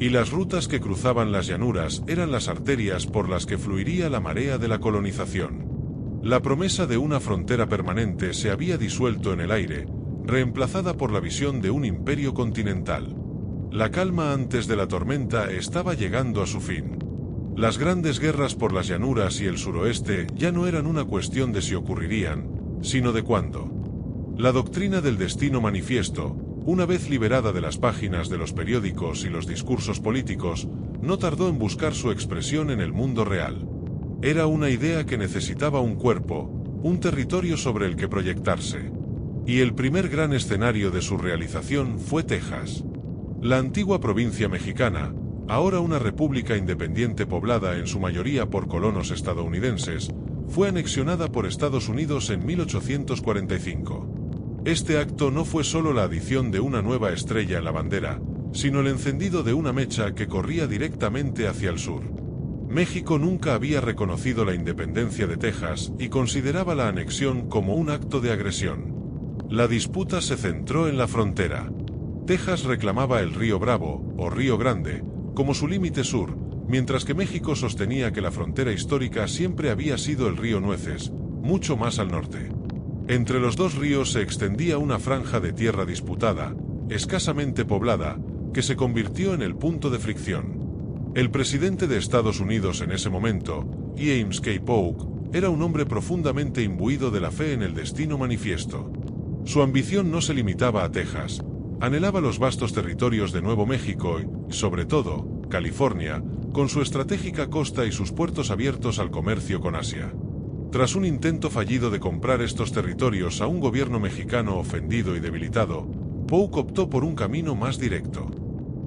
Y las rutas que cruzaban las llanuras eran las arterias por las que fluiría la marea de la colonización. La promesa de una frontera permanente se había disuelto en el aire, reemplazada por la visión de un imperio continental. La calma antes de la tormenta estaba llegando a su fin. Las grandes guerras por las llanuras y el suroeste ya no eran una cuestión de si ocurrirían, sino de cuándo. La doctrina del Destino Manifiesto, una vez liberada de las páginas de los periódicos y los discursos políticos, no tardó en buscar su expresión en el mundo real. Era una idea que necesitaba un cuerpo, un territorio sobre el que proyectarse. Y el primer gran escenario de su realización fue Texas. La antigua provincia mexicana, ahora una república independiente poblada en su mayoría por colonos estadounidenses, fue anexionada por Estados Unidos en 1845. Este acto no fue solo la adición de una nueva estrella en la bandera, sino el encendido de una mecha que corría directamente hacia el sur. México nunca había reconocido la independencia de Texas y consideraba la anexión como un acto de agresión. La disputa se centró en la frontera. Texas reclamaba el río Bravo, o Río Grande, como su límite sur, mientras que México sostenía que la frontera histórica siempre había sido el río Nueces, mucho más al norte. Entre los dos ríos se extendía una franja de tierra disputada, escasamente poblada, que se convirtió en el punto de fricción. El presidente de Estados Unidos en ese momento, James K. Polk, era un hombre profundamente imbuido de la fe en el Destino Manifiesto. Su ambición no se limitaba a Texas. Anhelaba los vastos territorios de Nuevo México y, sobre todo, California, con su estratégica costa y sus puertos abiertos al comercio con Asia. Tras un intento fallido de comprar estos territorios a un gobierno mexicano ofendido y debilitado, Polk optó por un camino más directo.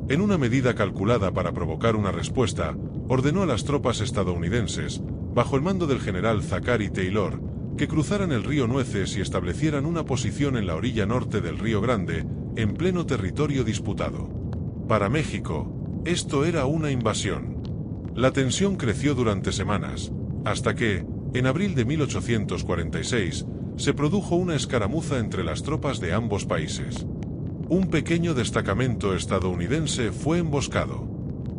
En una medida calculada para provocar una respuesta, ordenó a las tropas estadounidenses, bajo el mando del general Zachary Taylor, que cruzaran el río Nueces y establecieran una posición en la orilla norte del Río Grande, en pleno territorio disputado. Para México, esto era una invasión. La tensión creció durante semanas, hasta que, en abril de 1846, se produjo una escaramuza entre las tropas de ambos países. Un pequeño destacamento estadounidense fue emboscado.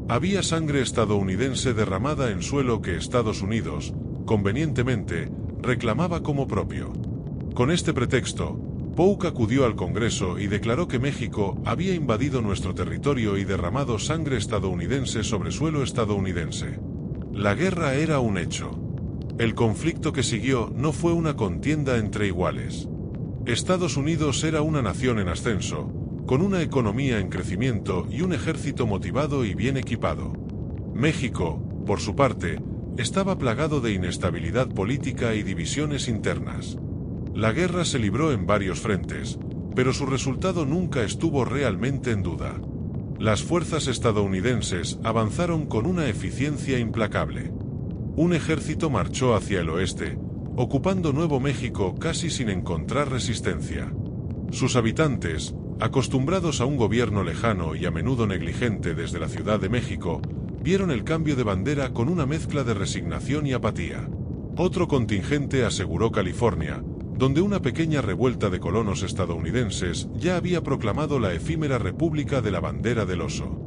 Había sangre estadounidense derramada en suelo que Estados Unidos, convenientemente, reclamaba como propio. Con este pretexto, Polk acudió al Congreso y declaró que México había invadido nuestro territorio y derramado sangre estadounidense sobre suelo estadounidense. La guerra era un hecho. El conflicto que siguió no fue una contienda entre iguales. Estados Unidos era una nación en ascenso, con una economía en crecimiento y un ejército motivado y bien equipado. México, por su parte, estaba plagado de inestabilidad política y divisiones internas. La guerra se libró en varios frentes, pero su resultado nunca estuvo realmente en duda. Las fuerzas estadounidenses avanzaron con una eficiencia implacable. Un ejército marchó hacia el oeste, ocupando Nuevo México casi sin encontrar resistencia. Sus habitantes, acostumbrados a un gobierno lejano y a menudo negligente desde la Ciudad de México, vieron el cambio de bandera con una mezcla de resignación y apatía. Otro contingente aseguró California, donde una pequeña revuelta de colonos estadounidenses ya había proclamado la efímera República de la Bandera del Oso.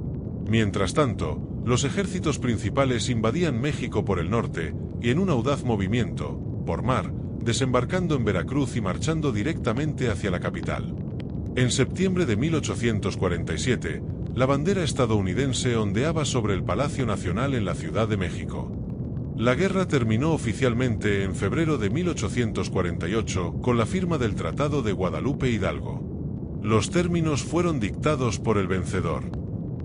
Mientras tanto, los ejércitos principales invadían México por el norte, y en un audaz movimiento, por mar, desembarcando en Veracruz y marchando directamente hacia la capital. En septiembre de 1847, la bandera estadounidense ondeaba sobre el Palacio Nacional en la Ciudad de México. La guerra terminó oficialmente en febrero de 1848 con la firma del Tratado de Guadalupe Hidalgo. Los términos fueron dictados por el vencedor.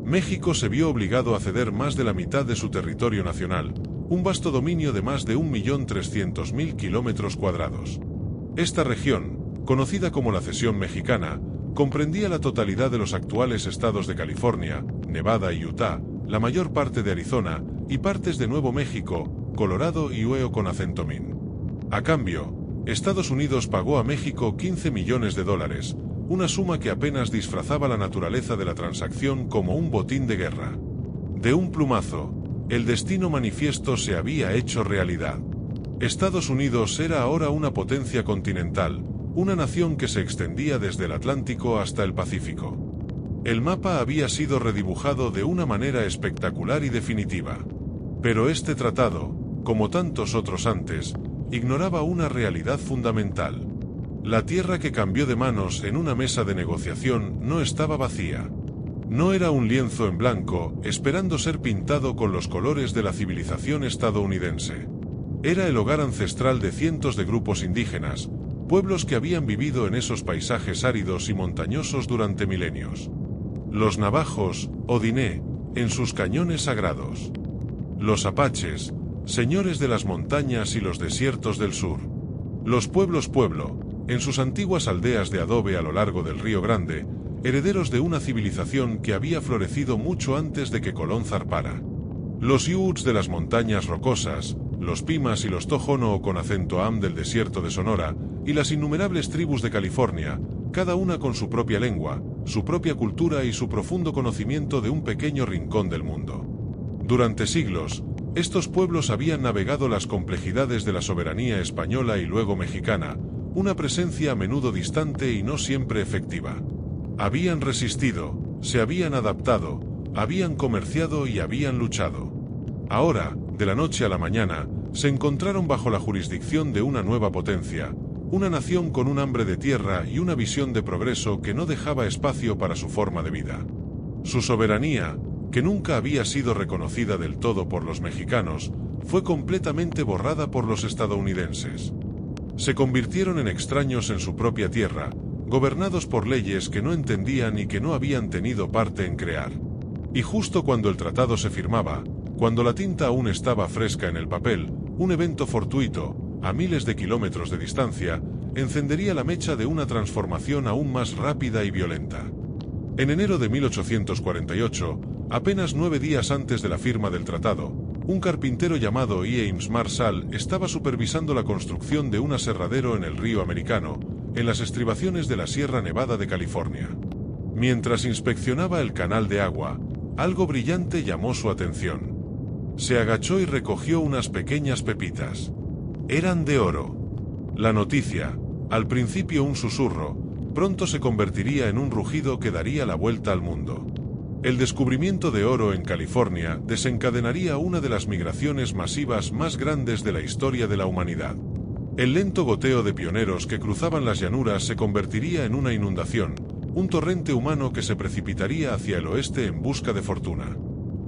México se vio obligado a ceder más de la mitad de su territorio nacional, un vasto dominio de más de 1.300.000 kilómetros cuadrados. Esta región, conocida como la Cesión Mexicana, comprendía la totalidad de los actuales estados de California, Nevada y Utah, la mayor parte de Arizona, y partes de Nuevo México, Colorado y Ohio con acento min. A cambio, Estados Unidos pagó a México $15 millones, una suma que apenas disfrazaba la naturaleza de la transacción como un botín de guerra. De un plumazo, el destino manifiesto se había hecho realidad. Estados Unidos era ahora una potencia continental, una nación que se extendía desde el Atlántico hasta el Pacífico. El mapa había sido redibujado de una manera espectacular y definitiva. Pero este tratado, como tantos otros antes, ignoraba una realidad fundamental. La tierra que cambió de manos en una mesa de negociación no estaba vacía. No era un lienzo en blanco, esperando ser pintado con los colores de la civilización estadounidense. Era el hogar ancestral de cientos de grupos indígenas, pueblos que habían vivido en esos paisajes áridos y montañosos durante milenios. Los navajos, o diné, en sus cañones sagrados. Los apaches, señores de las montañas y los desiertos del sur. Los pueblos pueblo, en sus antiguas aldeas de adobe a lo largo del Río Grande, herederos de una civilización que había florecido mucho antes de que Colón zarpara. Los Utes de las montañas rocosas, los Pimas y los Tohono con acento am del desierto de Sonora, y las innumerables tribus de California, cada una con su propia lengua, su propia cultura y su profundo conocimiento de un pequeño rincón del mundo. Durante siglos, estos pueblos habían navegado las complejidades de la soberanía española y luego mexicana, una presencia a menudo distante y no siempre efectiva. Habían resistido, se habían adaptado, habían comerciado y habían luchado. Ahora, de la noche a la mañana, se encontraron bajo la jurisdicción de una nueva potencia, una nación con un hambre de tierra y una visión de progreso que no dejaba espacio para su forma de vida. Su soberanía, que nunca había sido reconocida del todo por los mexicanos, fue completamente borrada por los estadounidenses. Se convirtieron en extraños en su propia tierra, gobernados por leyes que no entendían y que no habían tenido parte en crear. Y justo cuando el tratado se firmaba, cuando la tinta aún estaba fresca en el papel, un evento fortuito, a miles de kilómetros de distancia, encendería la mecha de una transformación aún más rápida y violenta. En enero de 1848, apenas 9 días antes de la firma del tratado, un carpintero llamado James Marshall estaba supervisando la construcción de un aserradero en el río Americano, en las estribaciones de la Sierra Nevada de California. Mientras inspeccionaba el canal de agua, algo brillante llamó su atención. Se agachó y recogió unas pequeñas pepitas. Eran de oro. La noticia, al principio un susurro, pronto se convertiría en un rugido que daría la vuelta al mundo. El descubrimiento de oro en California desencadenaría una de las migraciones masivas más grandes de la historia de la humanidad. El lento goteo de pioneros que cruzaban las llanuras se convertiría en una inundación, un torrente humano que se precipitaría hacia el oeste en busca de fortuna.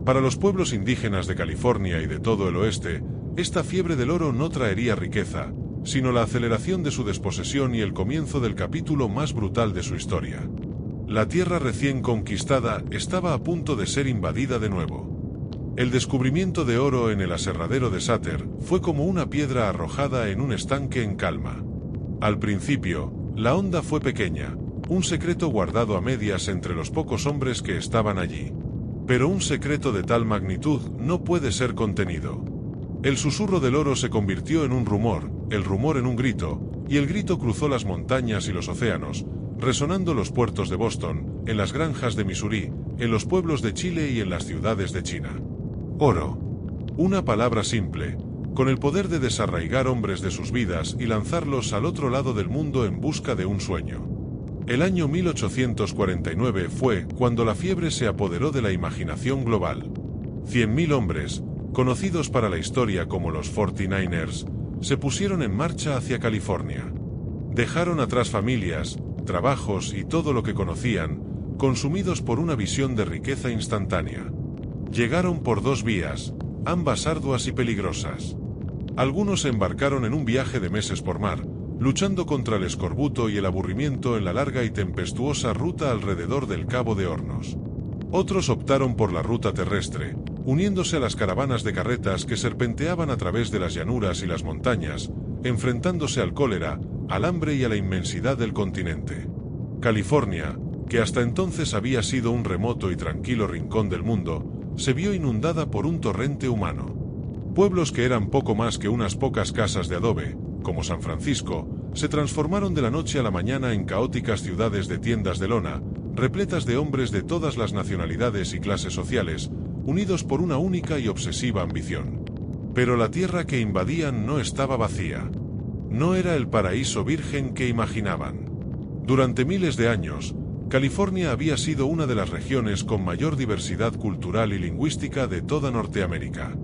Para los pueblos indígenas de California y de todo el oeste, esta fiebre del oro no traería riqueza, sino la aceleración de su desposesión y el comienzo del capítulo más brutal de su historia. La tierra recién conquistada estaba a punto de ser invadida de nuevo. El descubrimiento de oro en el aserradero de Sutter fue como una piedra arrojada en un estanque en calma. Al principio, la onda fue pequeña, un secreto guardado a medias entre los pocos hombres que estaban allí. Pero un secreto de tal magnitud no puede ser contenido. El susurro del oro se convirtió en un rumor, el rumor en un grito, y el grito cruzó las montañas y los océanos, resonando en los puertos de Boston, en las granjas de Missouri, en los pueblos de Chile y en las ciudades de China. Oro. Una palabra simple, con el poder de desarraigar hombres de sus vidas y lanzarlos al otro lado del mundo en busca de un sueño. El año 1849 fue cuando la fiebre se apoderó de la imaginación global. 100.000 hombres, conocidos para la historia como los 49ers, se pusieron en marcha hacia California. Dejaron atrás familias, trabajos y todo lo que conocían, consumidos por una visión de riqueza instantánea. Llegaron por dos vías, ambas arduas y peligrosas. Algunos se embarcaron en un viaje de meses por mar, luchando contra el escorbuto y el aburrimiento en la larga y tempestuosa ruta alrededor del Cabo de Hornos. Otros optaron por la ruta terrestre, uniéndose a las caravanas de carretas que serpenteaban a través de las llanuras y las montañas, enfrentándose al cólera, al hambre y a la inmensidad del continente. California, que hasta entonces había sido un remoto y tranquilo rincón del mundo, se vio inundada por un torrente humano. Pueblos que eran poco más que unas pocas casas de adobe, como San Francisco, se transformaron de la noche a la mañana en caóticas ciudades de tiendas de lona, repletas de hombres de todas las nacionalidades y clases sociales, unidos por una única y obsesiva ambición. Pero la tierra que invadían no estaba vacía. No era el paraíso virgen que imaginaban. Durante miles de años, California había sido una de las regiones con mayor diversidad cultural y lingüística de toda Norteamérica.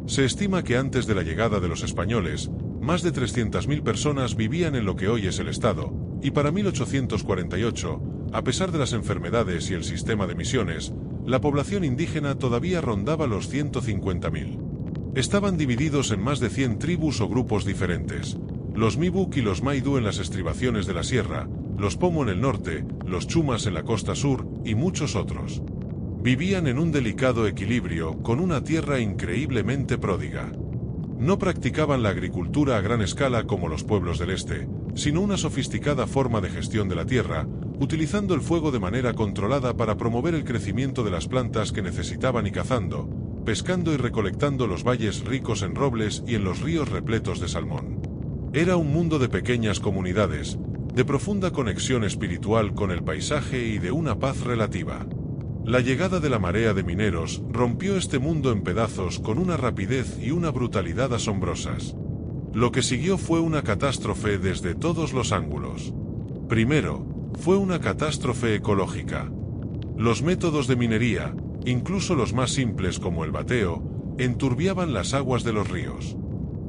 Se estima que antes de la llegada de los españoles, más de 300.000 personas vivían en lo que hoy es el estado, y para 1848, a pesar de las enfermedades y el sistema de misiones, la población indígena todavía rondaba los 150.000. Estaban divididos en más de 100 tribus o grupos diferentes: los Mibuk y los Maidu en las estribaciones de la sierra, los Pomo en el norte, los Chumas en la costa sur, y muchos otros. Vivían en un delicado equilibrio, con una tierra increíblemente pródiga. No practicaban la agricultura a gran escala como los pueblos del este, sino una sofisticada forma de gestión de la tierra, utilizando el fuego de manera controlada para promover el crecimiento de las plantas que necesitaban y cazando, pescando y recolectando los valles ricos en robles y en los ríos repletos de salmón. Era un mundo de pequeñas comunidades, de profunda conexión espiritual con el paisaje y de una paz relativa. La llegada de la marea de mineros rompió este mundo en pedazos con una rapidez y una brutalidad asombrosas. Lo que siguió fue una catástrofe desde todos los ángulos. Primero, fue una catástrofe ecológica. Los métodos de minería, incluso los más simples como el bateo, enturbiaban las aguas de los ríos.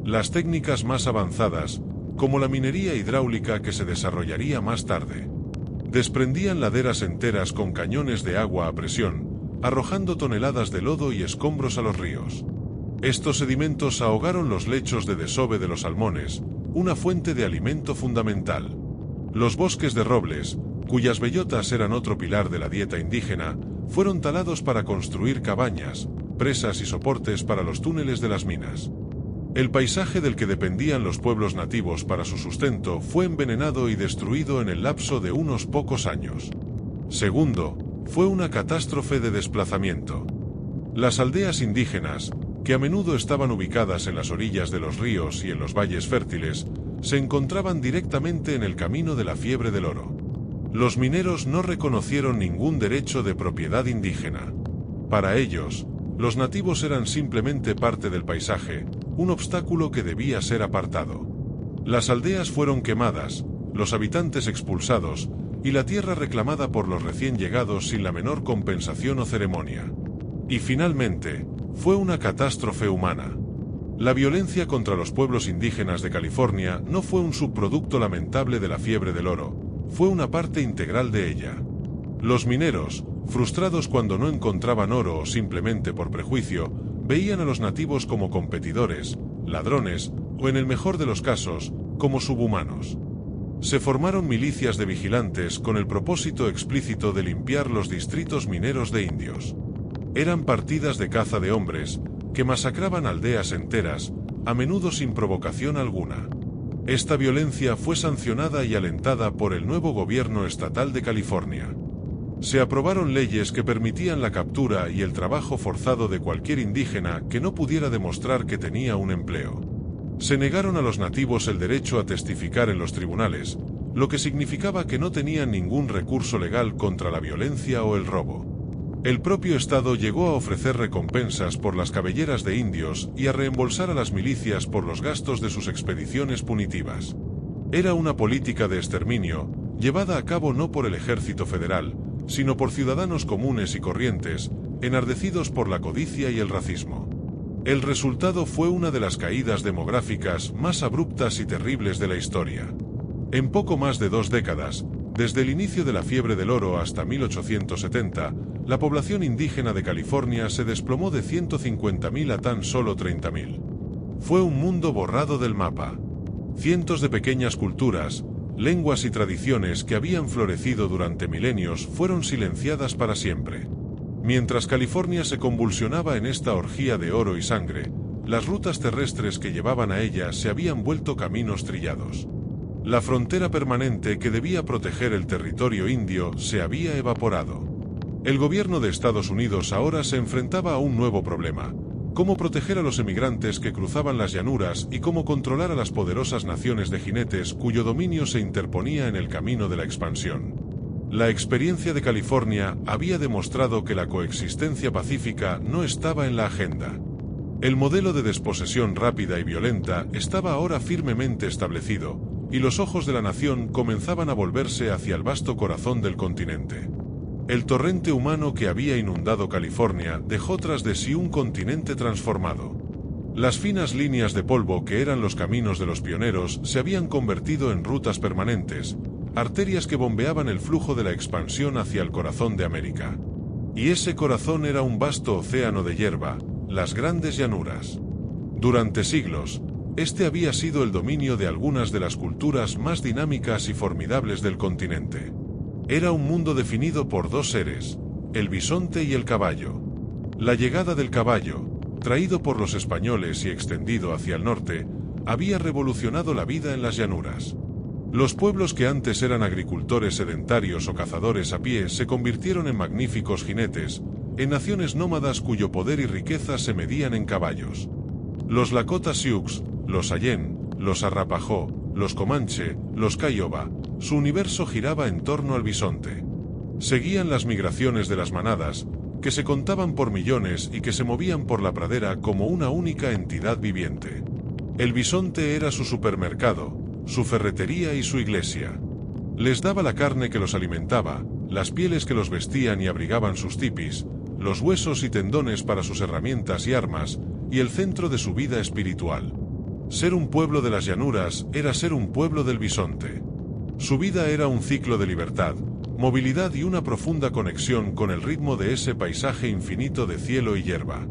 Las técnicas más avanzadas, como la minería hidráulica que se desarrollaría más tarde, desprendían laderas enteras con cañones de agua a presión, arrojando toneladas de lodo y escombros a los ríos. Estos sedimentos ahogaron los lechos de desove de los salmones, una fuente de alimento fundamental. Los bosques de robles, cuyas bellotas eran otro pilar de la dieta indígena, fueron talados para construir cabañas, presas y soportes para los túneles de las minas. El paisaje del que dependían los pueblos nativos para su sustento fue envenenado y destruido en el lapso de unos pocos años. Segundo, fue una catástrofe de desplazamiento. Las aldeas indígenas, que a menudo estaban ubicadas en las orillas de los ríos y en los valles fértiles, se encontraban directamente en el camino de la fiebre del oro. Los mineros no reconocieron ningún derecho de propiedad indígena. Para ellos, los nativos eran simplemente parte del paisaje, un obstáculo que debía ser apartado. Las aldeas fueron quemadas, los habitantes expulsados, y la tierra reclamada por los recién llegados sin la menor compensación o ceremonia. Y finalmente, fue una catástrofe humana. La violencia contra los pueblos indígenas de California no fue un subproducto lamentable de la fiebre del oro, fue una parte integral de ella. Los mineros, frustrados cuando no encontraban oro o simplemente por prejuicio, veían a los nativos como competidores, ladrones, o en el mejor de los casos, como subhumanos. Se formaron milicias de vigilantes con el propósito explícito de limpiar los distritos mineros de indios. Eran partidas de caza de hombres, que masacraban aldeas enteras, a menudo sin provocación alguna. Esta violencia fue sancionada y alentada por el nuevo gobierno estatal de California. Se aprobaron leyes que permitían la captura y el trabajo forzado de cualquier indígena que no pudiera demostrar que tenía un empleo. Se negaron a los nativos el derecho a testificar en los tribunales, lo que significaba que no tenían ningún recurso legal contra la violencia o el robo. El propio Estado llegó a ofrecer recompensas por las cabelleras de indios y a reembolsar a las milicias por los gastos de sus expediciones punitivas. Era una política de exterminio, llevada a cabo no por el ejército federal, sino por ciudadanos comunes y corrientes, enardecidos por la codicia y el racismo. El resultado fue una de las caídas demográficas más abruptas y terribles de la historia. En poco más de 2 décadas, desde el inicio de la fiebre del oro hasta 1870, la población indígena de California se desplomó de 150.000 a tan solo 30.000. Fue un mundo borrado del mapa. Cientos de pequeñas culturas, lenguas y tradiciones que habían florecido durante milenios fueron silenciadas para siempre. Mientras California se convulsionaba en esta orgía de oro y sangre, las rutas terrestres que llevaban a ella se habían vuelto caminos trillados. La frontera permanente que debía proteger el territorio indio se había evaporado. El gobierno de Estados Unidos ahora se enfrentaba a un nuevo problema: cómo proteger a los emigrantes que cruzaban las llanuras y cómo controlar a las poderosas naciones de jinetes cuyo dominio se interponía en el camino de la expansión. La experiencia de California había demostrado que la coexistencia pacífica no estaba en la agenda. El modelo de desposesión rápida y violenta estaba ahora firmemente establecido, y los ojos de la nación comenzaban a volverse hacia el vasto corazón del continente. El torrente humano que había inundado California dejó tras de sí un continente transformado. Las finas líneas de polvo que eran los caminos de los pioneros se habían convertido en rutas permanentes, arterias que bombeaban el flujo de la expansión hacia el corazón de América. Y ese corazón era un vasto océano de hierba, las grandes llanuras. Durante siglos, este había sido el dominio de algunas de las culturas más dinámicas y formidables del continente. Era un mundo definido por 2 seres, el bisonte y el caballo. La llegada del caballo, traído por los españoles y extendido hacia el norte, había revolucionado la vida en las llanuras. Los pueblos que antes eran agricultores sedentarios o cazadores a pie se convirtieron en magníficos jinetes, en naciones nómadas cuyo poder y riqueza se medían en caballos. Los Lakota Sioux, los Cheyenne, los Arapaho, los Comanche, los Kiowa, su universo giraba en torno al bisonte. Seguían las migraciones de las manadas, que se contaban por millones y que se movían por la pradera como una única entidad viviente. El bisonte era su supermercado, su ferretería y su iglesia. Les daba la carne que los alimentaba, las pieles que los vestían y abrigaban sus tipis, los huesos y tendones para sus herramientas y armas, y el centro de su vida espiritual. Ser un pueblo de las llanuras era ser un pueblo del bisonte. Su vida era un ciclo de libertad, movilidad y una profunda conexión con el ritmo de ese paisaje infinito de cielo y hierba.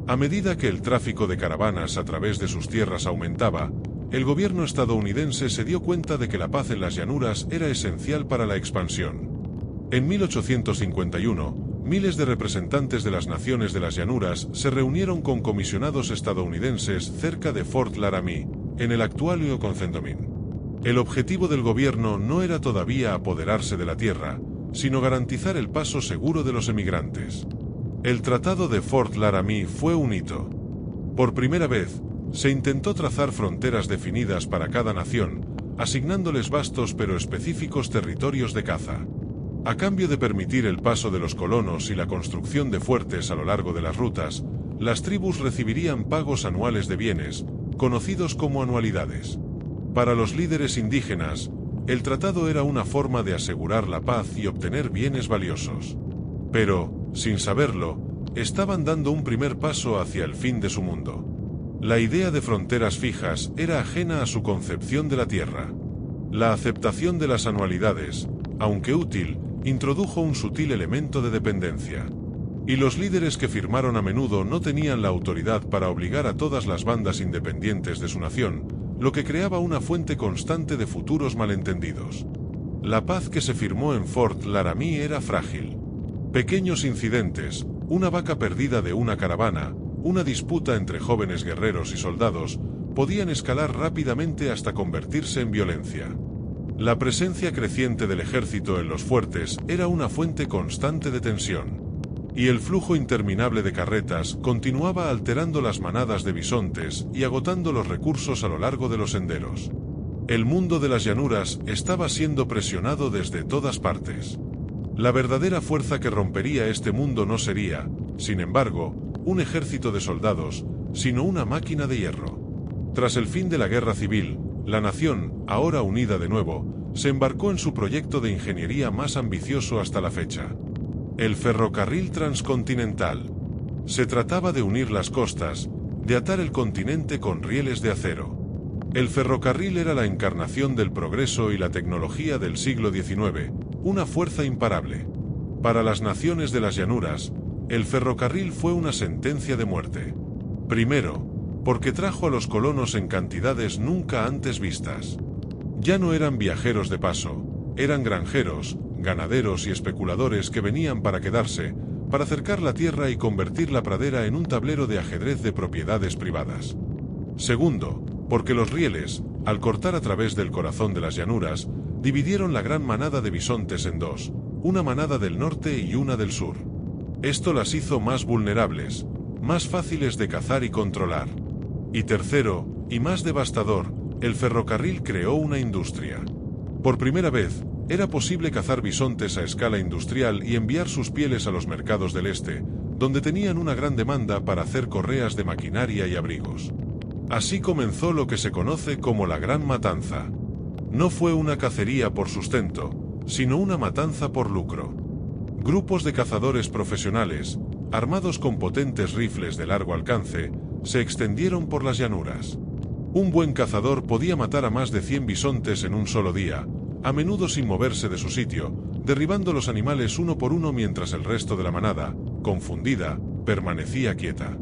A medida que el tráfico de caravanas a través de sus tierras aumentaba, el gobierno estadounidense se dio cuenta de que la paz en las llanuras era esencial para la expansión. En 1851, miles de representantes de las naciones de las llanuras se reunieron con comisionados estadounidenses cerca de Fort Laramie, en el actual Oconcendomín. El objetivo del gobierno no era todavía apoderarse de la tierra, sino garantizar el paso seguro de los emigrantes. El Tratado de Fort Laramie fue un hito. Por primera vez, se intentó trazar fronteras definidas para cada nación, asignándoles vastos pero específicos territorios de caza. A cambio de permitir el paso de los colonos y la construcción de fuertes a lo largo de las rutas, las tribus recibirían pagos anuales de bienes, conocidos como anualidades. Para los líderes indígenas, el tratado era una forma de asegurar la paz y obtener bienes valiosos. Pero, sin saberlo, estaban dando un primer paso hacia el fin de su mundo. La idea de fronteras fijas era ajena a su concepción de la tierra. La aceptación de las anualidades, aunque útil, introdujo un sutil elemento de dependencia. Y los líderes que firmaron a menudo no tenían la autoridad para obligar a todas las bandas independientes de su nación, lo que creaba una fuente constante de futuros malentendidos. La paz que se firmó en Fort Laramie era frágil. Pequeños incidentes, una vaca perdida de una caravana, una disputa entre jóvenes guerreros y soldados, podían escalar rápidamente hasta convertirse en violencia. La presencia creciente del ejército en los fuertes era una fuente constante de tensión. Y el flujo interminable de carretas continuaba alterando las manadas de bisontes y agotando los recursos a lo largo de los senderos. El mundo de las llanuras estaba siendo presionado desde todas partes. La verdadera fuerza que rompería este mundo no sería, sin embargo, un ejército de soldados, sino una máquina de hierro. Tras el fin de la guerra civil, la nación, ahora unida de nuevo, se embarcó en su proyecto de ingeniería más ambicioso hasta la fecha: el ferrocarril transcontinental. Se trataba de unir las costas, de atar el continente con rieles de acero. El ferrocarril era la encarnación del progreso y la tecnología del siglo XIX, una fuerza imparable. Para las naciones de las llanuras, el ferrocarril fue una sentencia de muerte. Primero, porque trajo a los colonos en cantidades nunca antes vistas. Ya no eran viajeros de paso, eran granjeros, ganaderos y especuladores que venían para quedarse, para cercar la tierra y convertir la pradera en un tablero de ajedrez de propiedades privadas. Segundo, porque los rieles, al cortar a través del corazón de las llanuras, dividieron la gran manada de bisontes en dos, una manada del norte y una del sur. Esto las hizo más vulnerables, más fáciles de cazar y controlar. Y tercero, y más devastador, el ferrocarril creó una industria. Por primera vez, era posible cazar bisontes a escala industrial y enviar sus pieles a los mercados del este, donde tenían una gran demanda para hacer correas de maquinaria y abrigos. Así comenzó lo que se conoce como la Gran Matanza. No fue una cacería por sustento, sino una matanza por lucro. Grupos de cazadores profesionales, armados con potentes rifles de largo alcance, se extendieron por las llanuras. Un buen cazador podía matar a más de 100 bisontes en un solo día, a menudo sin moverse de su sitio, derribando los animales uno por uno mientras el resto de la manada, confundida, permanecía quieta.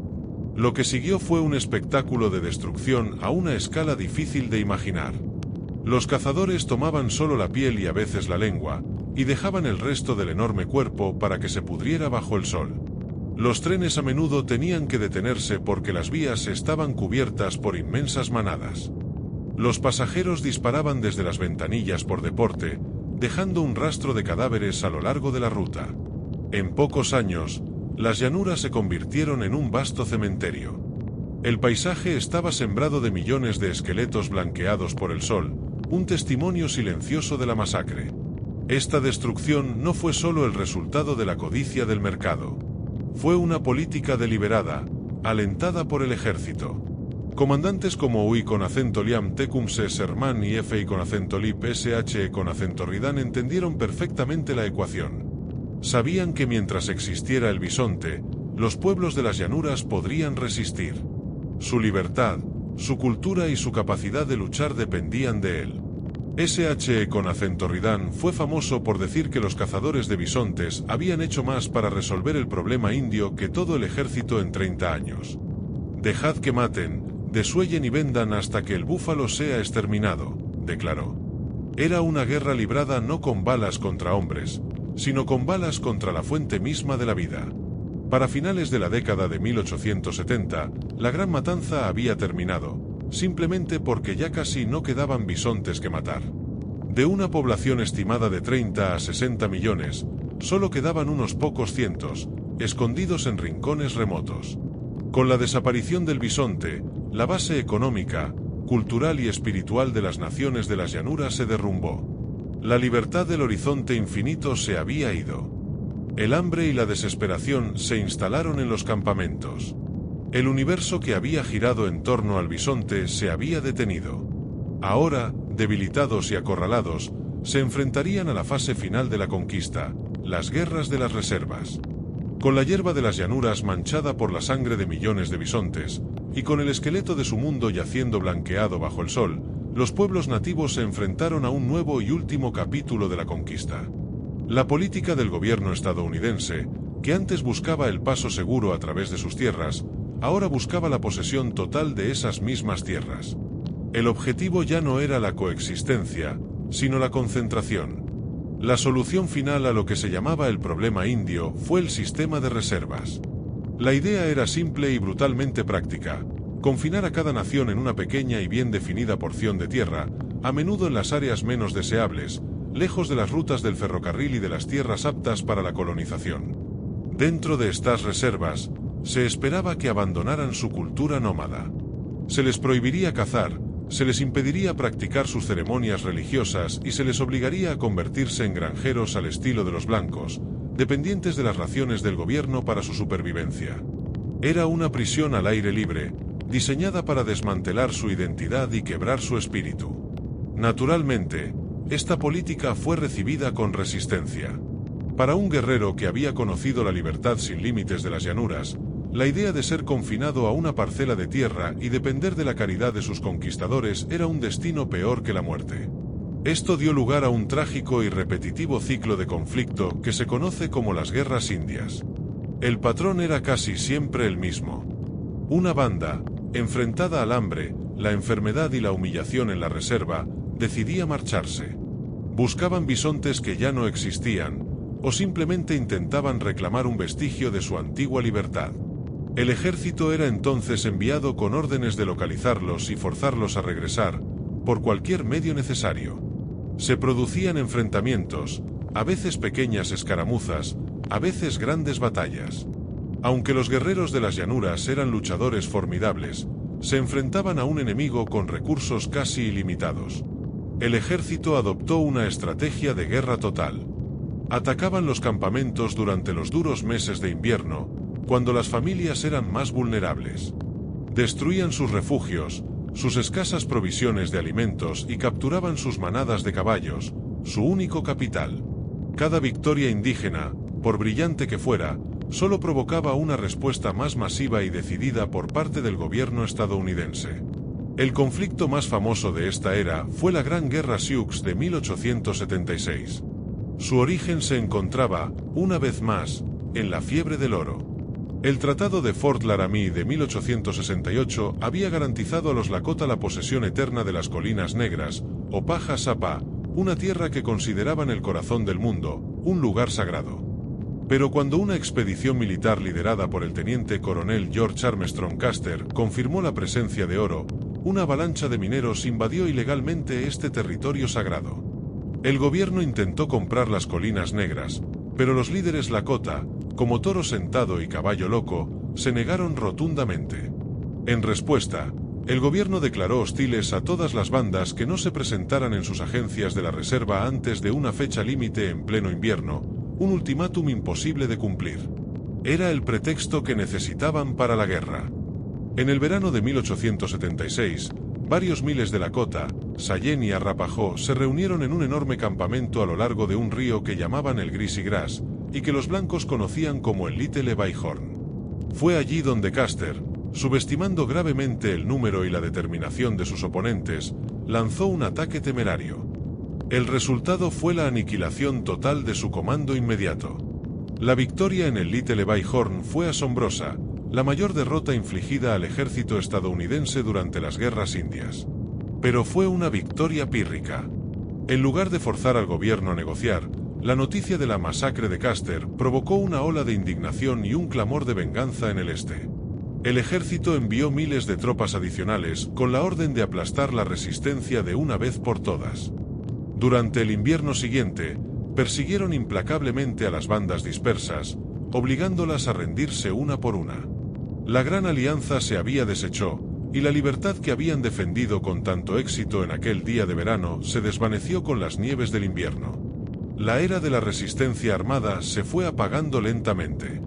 Lo que siguió fue un espectáculo de destrucción a una escala difícil de imaginar. Los cazadores tomaban solo la piel y a veces la lengua, y dejaban el resto del enorme cuerpo para que se pudriera bajo el sol. Los trenes a menudo tenían que detenerse porque las vías estaban cubiertas por inmensas manadas. Los pasajeros disparaban desde las ventanillas por deporte, dejando un rastro de cadáveres a lo largo de la ruta. En pocos años, las llanuras se convirtieron en un vasto cementerio. El paisaje estaba sembrado de millones de esqueletos blanqueados por el sol, un testimonio silencioso de la masacre. Esta destrucción no fue solo el resultado de la codicia del mercado. Fue una política deliberada, alentada por el ejército. Comandantes como UI con acento liam tecumse sermán y FI con acento lip SHE con acento ridán entendieron perfectamente la ecuación. Sabían que mientras existiera el bisonte, los pueblos de las llanuras podrían resistir. Su libertad, su cultura y su capacidad de luchar dependían de él. SHE con acento ridán fue famoso por decir que los cazadores de bisontes habían hecho más para resolver el problema indio que todo el ejército en 30 años. Dejad que maten, desuellen y vendan hasta que el búfalo sea exterminado, declaró. Era una guerra librada no con balas contra hombres, sino con balas contra la fuente misma de la vida. Para finales de la década de 1870, la gran matanza había terminado, simplemente porque ya casi no quedaban bisontes que matar. De una población estimada de 30 a 60 millones, solo quedaban unos pocos cientos, escondidos en rincones remotos. Con la desaparición del bisonte, la base económica, cultural y espiritual de las naciones de las llanuras se derrumbó. La libertad del horizonte infinito se había ido. El hambre y la desesperación se instalaron en los campamentos. El universo que había girado en torno al bisonte se había detenido. Ahora, debilitados y acorralados, se enfrentarían a la fase final de la conquista, las guerras de las reservas. Con la hierba de las llanuras manchada por la sangre de millones de bisontes, y con el esqueleto de su mundo yaciendo blanqueado bajo el sol, los pueblos nativos se enfrentaron a un nuevo y último capítulo de la conquista. La política del gobierno estadounidense, que antes buscaba el paso seguro a través de sus tierras, ahora buscaba la posesión total de esas mismas tierras. El objetivo ya no era la coexistencia, sino la concentración. La solución final a lo que se llamaba el problema indio fue el sistema de reservas. La idea era simple y brutalmente práctica: confinar a cada nación en una pequeña y bien definida porción de tierra, a menudo en las áreas menos deseables, lejos de las rutas del ferrocarril y de las tierras aptas para la colonización. Dentro de estas reservas, se esperaba que abandonaran su cultura nómada. Se les prohibiría cazar, Se les impediría practicar sus ceremonias religiosas y se les obligaría a convertirse en granjeros al estilo de los blancos, dependientes de las raciones del gobierno para su supervivencia. Era una prisión al aire libre, diseñada para desmantelar su identidad y quebrar su espíritu. Naturalmente, esta política fue recibida con resistencia. Para un guerrero que había conocido la libertad sin límites de las llanuras, la idea de ser confinado a una parcela de tierra y depender de la caridad de sus conquistadores era un destino peor que la muerte. Esto dio lugar a un trágico y repetitivo ciclo de conflicto que se conoce como las guerras indias. El patrón era casi siempre el mismo. Una banda, enfrentada al hambre, la enfermedad y la humillación en la reserva, decidía marcharse. Buscaban bisontes que ya no existían, o simplemente intentaban reclamar un vestigio de su antigua libertad. El ejército era entonces enviado con órdenes de localizarlos y forzarlos a regresar, por cualquier medio necesario. Se producían enfrentamientos, a veces pequeñas escaramuzas, a veces grandes batallas. Aunque los guerreros de las llanuras eran luchadores formidables, se enfrentaban a un enemigo con recursos casi ilimitados. El ejército adoptó una estrategia de guerra total. Atacaban los campamentos durante los duros meses de invierno, cuando las familias eran más vulnerables. Destruían sus refugios, sus escasas provisiones de alimentos y capturaban sus manadas de caballos, su único capital. Cada victoria indígena, por brillante que fuera, solo provocaba una respuesta más masiva y decidida por parte del gobierno estadounidense. El conflicto más famoso de esta era fue la Gran Guerra Sioux de 1876. Su origen se encontraba, una vez más, en la fiebre del oro. El Tratado de Fort Laramie de 1868 había garantizado a los Lakota la posesión eterna de las Colinas Negras, o Paja Sapa, una tierra que consideraban el corazón del mundo, un lugar sagrado. Pero cuando una expedición militar liderada por el teniente coronel George Armstrong Custer confirmó la presencia de oro, una avalancha de mineros invadió ilegalmente este territorio sagrado. El gobierno intentó comprar las Colinas Negras, pero los líderes Lakota, como Toro Sentado y Caballo Loco, se negaron rotundamente. En respuesta, el gobierno declaró hostiles a todas las bandas que no se presentaran en sus agencias de la reserva antes de una fecha límite en pleno invierno, un ultimátum imposible de cumplir. Era el pretexto que necesitaban para la guerra. En el verano de 1876, varios miles de Lakota, Cheyenne y Arapaho se reunieron en un enorme campamento a lo largo de un río que llamaban el Greasy Grass, y que los blancos conocían como el Little Bighorn. Fue allí donde Custer, subestimando gravemente el número y la determinación de sus oponentes, lanzó un ataque temerario. El resultado fue la aniquilación total de su comando inmediato. La victoria en el Little Bighorn fue asombrosa, la mayor derrota infligida al ejército estadounidense durante las guerras indias. Pero fue una victoria pírrica. En lugar de forzar al gobierno a negociar, la noticia de la masacre de Custer provocó una ola de indignación y un clamor de venganza en el este. El ejército envió miles de tropas adicionales con la orden de aplastar la resistencia de una vez por todas. Durante el invierno siguiente, persiguieron implacablemente a las bandas dispersas, obligándolas a rendirse una por una. La Gran Alianza se había deshecho, y la libertad que habían defendido con tanto éxito en aquel día de verano se desvaneció con las nieves del invierno. La era de la resistencia armada se fue apagando lentamente.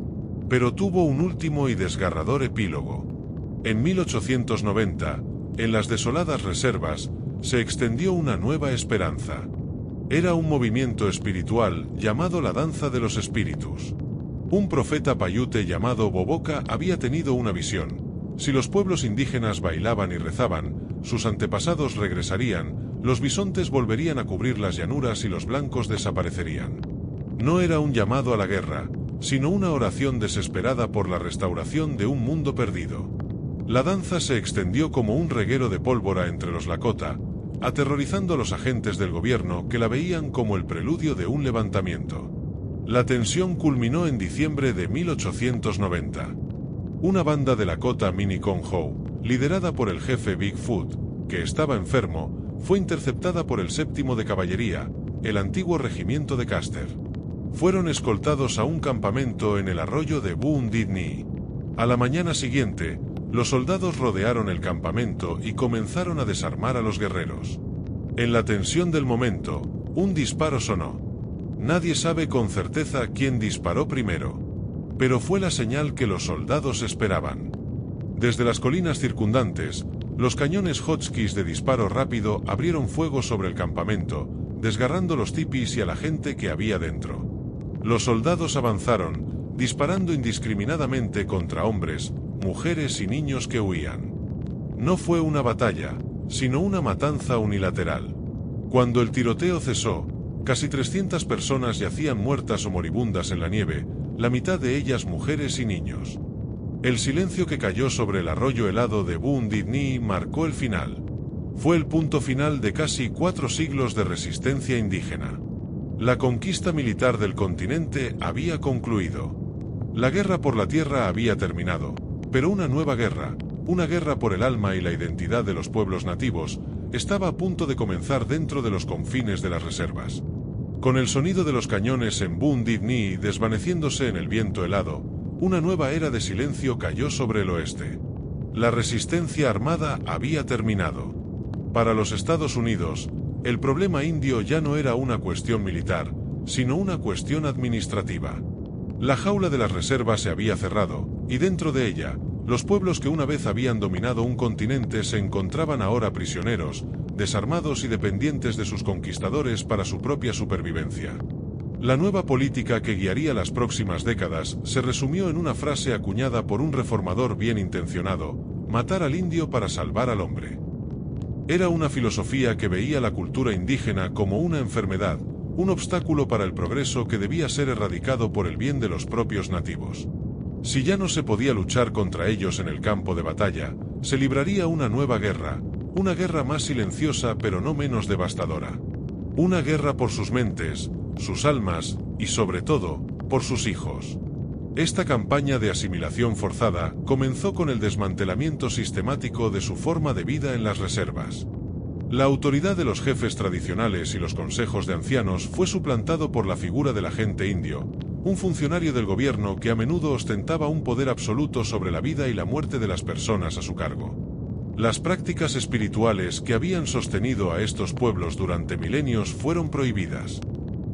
Pero tuvo un último y desgarrador epílogo. En 1890, en las desoladas reservas, se extendió una nueva esperanza. Era un movimiento espiritual llamado la Danza de los Espíritus. Un profeta paiute llamado Boboca había tenido una visión. Si los pueblos indígenas bailaban y rezaban, sus antepasados regresarían, los bisontes volverían a cubrir las llanuras y los blancos desaparecerían. No era un llamado a la guerra, sino una oración desesperada por la restauración de un mundo perdido. La danza se extendió como un reguero de pólvora entre los Lakota, aterrorizando a los agentes del gobierno que la veían como el preludio de un levantamiento. La tensión culminó en diciembre de 1890. Una banda de Lakota Minneconjou, liderada por el jefe Bigfoot, que estaba enfermo, fue interceptada por el 7º de Caballería, el antiguo regimiento de Custer. Fueron escoltados a un campamento en el arroyo de Wounded Knee. A la mañana siguiente, Los soldados rodearon el campamento y comenzaron a desarmar a los guerreros. En la tensión del momento, un disparo sonó. Nadie sabe con certeza quién disparó primero, pero fue la señal que los soldados esperaban. Desde las colinas circundantes, los cañones Hotchkiss de disparo rápido abrieron fuego sobre el campamento, desgarrando los tipis y a la gente que había dentro. Los soldados avanzaron, disparando indiscriminadamente contra hombres, mujeres y niños que huían. No fue una batalla, sino una matanza unilateral. Cuando el tiroteo cesó, casi 300 personas yacían muertas o moribundas en la nieve, la mitad de ellas mujeres y niños. El silencio que cayó sobre el arroyo helado de Wounded Knee marcó el final. Fue el punto final de casi 4 siglos de resistencia indígena. La conquista militar del continente había concluido. La guerra por la tierra había terminado, pero una nueva guerra, una guerra por el alma y la identidad de los pueblos nativos, estaba a punto de comenzar dentro de los confines de las reservas. Con el sonido de los cañones en Wounded Knee desvaneciéndose en el viento helado, una nueva era de silencio cayó sobre el oeste. La resistencia armada había terminado. Para los Estados Unidos, el problema indio ya no era una cuestión militar, sino una cuestión administrativa. La jaula de las reservas se había cerrado, y dentro de ella, los pueblos que una vez habían dominado un continente se encontraban ahora prisioneros, desarmados y dependientes de sus conquistadores para su propia supervivencia. La nueva política que guiaría las próximas décadas se resumió en una frase acuñada por un reformador bien intencionado: matar al indio para salvar al hombre. Era una filosofía que veía la cultura indígena como una enfermedad, un obstáculo para el progreso que debía ser erradicado por el bien de los propios nativos. Si ya no se podía luchar contra ellos en el campo de batalla, se libraría una nueva guerra, una guerra más silenciosa pero no menos devastadora. Una guerra por sus mentes, sus almas, y sobre todo, por sus hijos. Esta campaña de asimilación forzada comenzó con el desmantelamiento sistemático de su forma de vida en las reservas. La autoridad de los jefes tradicionales y los consejos de ancianos fue suplantado por la figura del agente indio, un funcionario del gobierno que a menudo ostentaba un poder absoluto sobre la vida y la muerte de las personas a su cargo. Las prácticas espirituales que habían sostenido a estos pueblos durante milenios fueron prohibidas.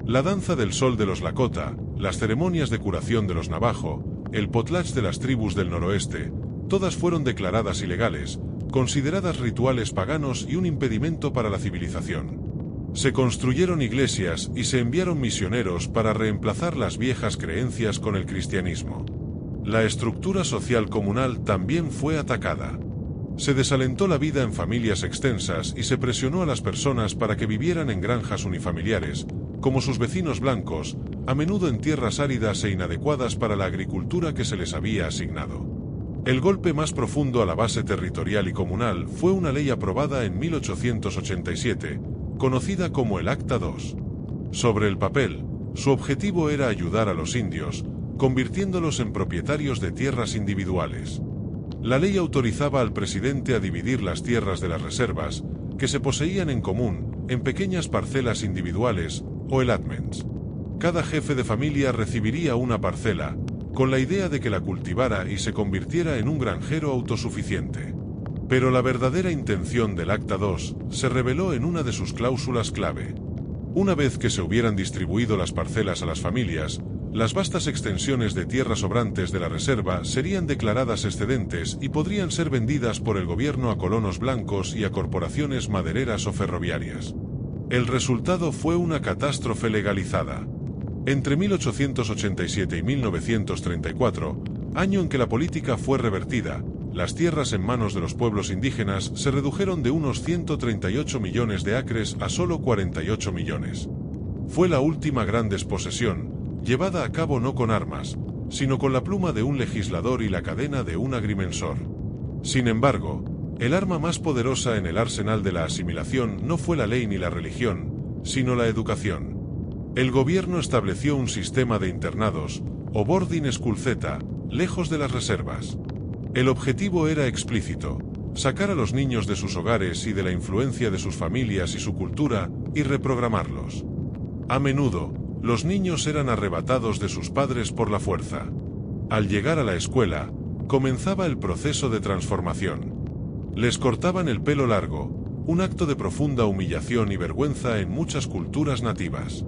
La danza del sol de los Lakota, las ceremonias de curación de los Navajo, el potlatch de las tribus del noroeste, todas fueron declaradas ilegales, consideradas rituales paganos y un impedimento para la civilización. Se construyeron iglesias y se enviaron misioneros para reemplazar las viejas creencias con el cristianismo. La estructura social comunal también fue atacada. Se desalentó la vida en familias extensas y se presionó a las personas para que vivieran en granjas unifamiliares, como sus vecinos blancos, a menudo en tierras áridas e inadecuadas para la agricultura que se les había asignado. El golpe más profundo a la base territorial y comunal fue una ley aprobada en 1887, conocida como el Acta II. Sobre el papel, su objetivo era ayudar a los indios, convirtiéndolos en propietarios de tierras individuales. La ley autorizaba al presidente a dividir las tierras de las reservas, que se poseían en común, en pequeñas parcelas individuales, o allotments. Cada jefe de familia recibiría una parcela, con la idea de que la cultivara y se convirtiera en un granjero autosuficiente. Pero la verdadera intención del Acta II se reveló en una de sus cláusulas clave. Una vez que se hubieran distribuido las parcelas a las familias, las vastas extensiones de tierras sobrantes de la reserva serían declaradas excedentes y podrían ser vendidas por el gobierno a colonos blancos y a corporaciones madereras o ferroviarias. El resultado fue una catástrofe legalizada. Entre 1887 y 1934, año en que la política fue revertida, las tierras en manos de los pueblos indígenas se redujeron de unos 138 millones de acres a solo 48 millones. Fue la última gran desposesión, llevada a cabo no con armas, sino con la pluma de un legislador y la cadena de un agrimensor. Sin embargo, el arma más poderosa en el arsenal de la asimilación no fue la ley ni la religión, sino la educación. El gobierno estableció un sistema de internados, o boarding school Z, lejos de las reservas. El objetivo era explícito: sacar a los niños de sus hogares y de la influencia de sus familias y su cultura, y reprogramarlos. A menudo, los niños eran arrebatados de sus padres por la fuerza. Al llegar a la escuela, Comenzaba el proceso de transformación. Les cortaban el pelo largo, un acto de profunda humillación y vergüenza en muchas culturas nativas.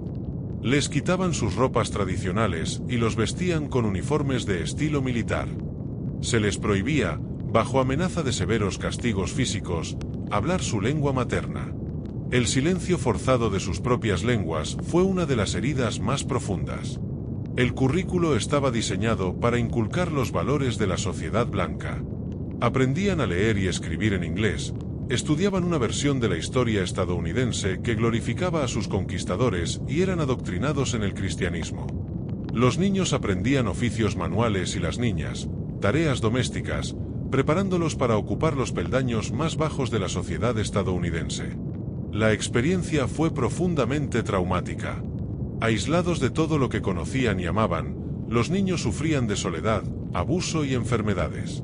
Les quitaban sus ropas tradicionales y los vestían con uniformes de estilo militar. Se les prohibía, bajo amenaza de severos castigos físicos, hablar su lengua materna. El silencio forzado de sus propias lenguas fue una de las heridas más profundas. El currículo estaba diseñado para inculcar los valores de la sociedad blanca. Aprendían a leer y escribir en inglés, estudiaban una versión de la historia estadounidense que glorificaba a sus conquistadores y eran adoctrinados en el cristianismo. Los niños aprendían oficios manuales y las niñas, tareas domésticas, preparándolos para ocupar los peldaños más bajos de la sociedad estadounidense. La experiencia fue profundamente traumática. Aislados de todo lo que conocían y amaban, los niños sufrían de soledad, abuso y enfermedades.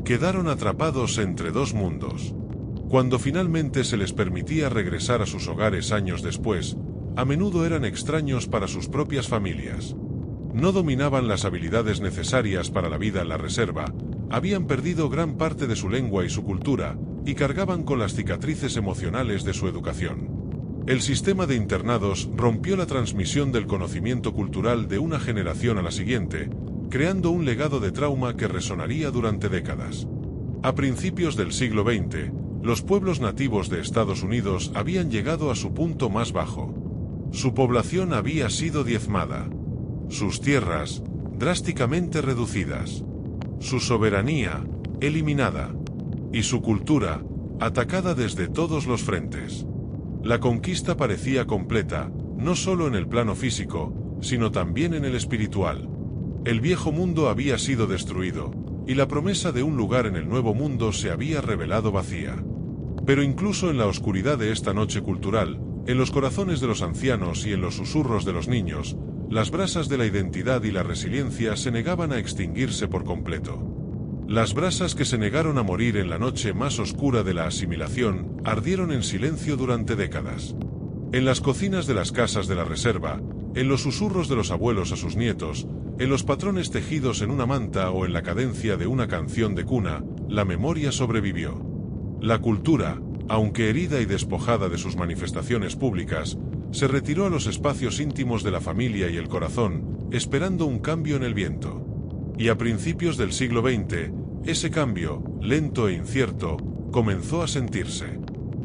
Quedaron atrapados entre dos mundos. Cuando finalmente se les permitía regresar a sus hogares años después, a menudo eran extraños para sus propias familias. No dominaban las habilidades necesarias para la vida en la reserva, habían perdido gran parte de su lengua y su cultura, y cargaban con las cicatrices emocionales de su educación. El sistema de internados rompió la transmisión del conocimiento cultural de una generación a la siguiente, creando un legado de trauma que resonaría durante décadas. A principios del siglo XX, los pueblos nativos de Estados Unidos habían llegado a su punto más bajo. Su población había sido diezmada. Sus tierras, drásticamente reducidas. Su soberanía, eliminada. Y su cultura, atacada desde todos los frentes. La conquista parecía completa, no solo en el plano físico, sino también en el espiritual. El viejo mundo había sido destruido, y la promesa de un lugar en el nuevo mundo se había revelado vacía. Pero incluso en la oscuridad de esta noche cultural, en los corazones de los ancianos y en los susurros de los niños, las brasas de la identidad y la resiliencia se negaban a extinguirse por completo. Las brasas que se negaron a morir en la noche más oscura de la asimilación, ardieron en silencio durante décadas. En las cocinas de las casas de la reserva, en los susurros de los abuelos a sus nietos, en los patrones tejidos en una manta o en la cadencia de una canción de cuna, la memoria sobrevivió. La cultura, aunque herida y despojada de sus manifestaciones públicas, se retiró a los espacios íntimos de la familia y el corazón, esperando un cambio en el viento. Y a principios del siglo XX, ese cambio, lento e incierto, comenzó a sentirse.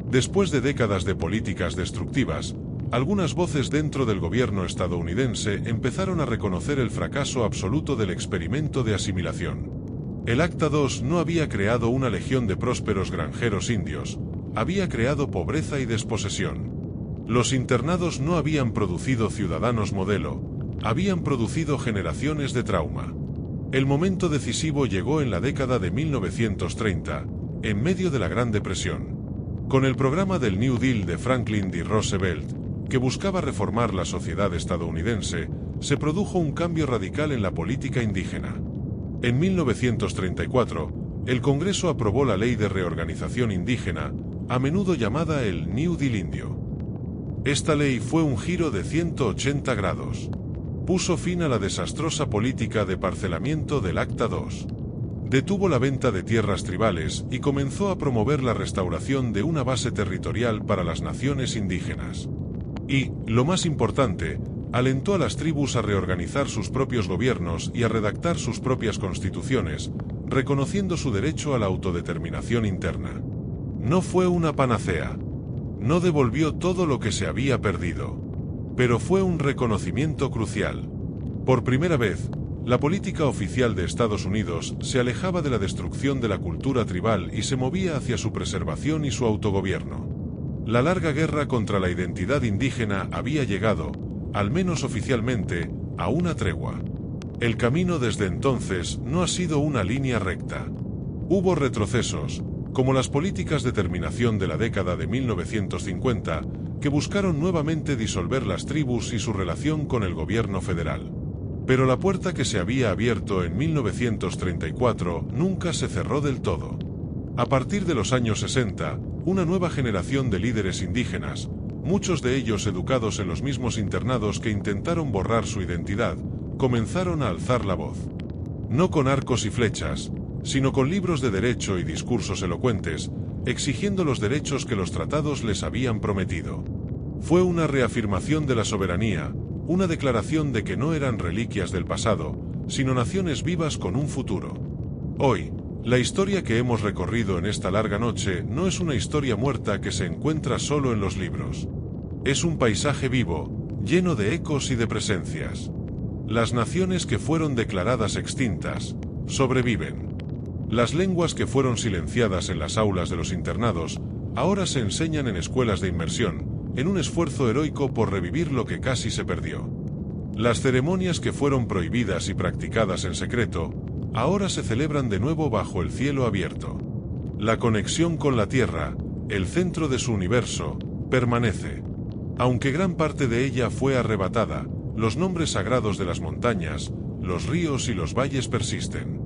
Después de décadas de políticas destructivas, algunas voces dentro del gobierno estadounidense empezaron a reconocer el fracaso absoluto del experimento de asimilación. El Acta II no había creado una legión de prósperos granjeros indios, había creado pobreza y desposesión. Los internados no habían producido ciudadanos modelo, habían producido generaciones de trauma. El momento decisivo llegó en la década de 1930, en medio de la Gran Depresión. Con el programa del New Deal de Franklin D. Roosevelt, que buscaba reformar la sociedad estadounidense, se produjo un cambio radical en la política indígena. En 1934, el Congreso aprobó la Ley de Reorganización Indígena, a menudo llamada el New Deal indio. Esta ley fue un giro de 180 grados. Puso fin a la desastrosa política de parcelamiento del Acta II. Detuvo la venta de tierras tribales y comenzó a promover la restauración de una base territorial para las naciones indígenas. Y, lo más importante, alentó a las tribus a reorganizar sus propios gobiernos y a redactar sus propias constituciones, reconociendo su derecho a la autodeterminación interna. No fue una panacea. No devolvió todo lo que se había perdido. Pero fue un reconocimiento crucial. Por primera vez, la política oficial de Estados Unidos se alejaba de la destrucción de la cultura tribal y se movía hacia su preservación y su autogobierno. La larga guerra contra la identidad indígena había llegado, al menos oficialmente, a una tregua. El camino desde entonces no ha sido una línea recta. Hubo retrocesos, como las políticas de terminación de la década de 1950, que buscaron nuevamente disolver las tribus y su relación con el gobierno federal. Pero la puerta que se había abierto en 1934 nunca se cerró del todo. A partir de los años 60, una nueva generación de líderes indígenas, muchos de ellos educados en los mismos internados que intentaron borrar su identidad, comenzaron a alzar la voz. No con arcos y flechas, sino con libros de derecho y discursos elocuentes, exigiendo los derechos que los tratados les habían prometido. Fue una reafirmación de la soberanía, una declaración de que no eran reliquias del pasado, sino naciones vivas con un futuro. Hoy, la historia que hemos recorrido en esta larga noche no es una historia muerta que se encuentra solo en los libros. Es un paisaje vivo, lleno de ecos y de presencias. Las naciones que fueron declaradas extintas, sobreviven. Las lenguas que fueron silenciadas en las aulas de los internados, ahora se enseñan en escuelas de inmersión, en un esfuerzo heroico por revivir lo que casi se perdió. Las ceremonias que fueron prohibidas y practicadas en secreto, ahora se celebran de nuevo bajo el cielo abierto. La conexión con la Tierra, el centro de su universo, permanece. Aunque gran parte de ella fue arrebatada, los nombres sagrados de las montañas, los ríos y los valles persisten.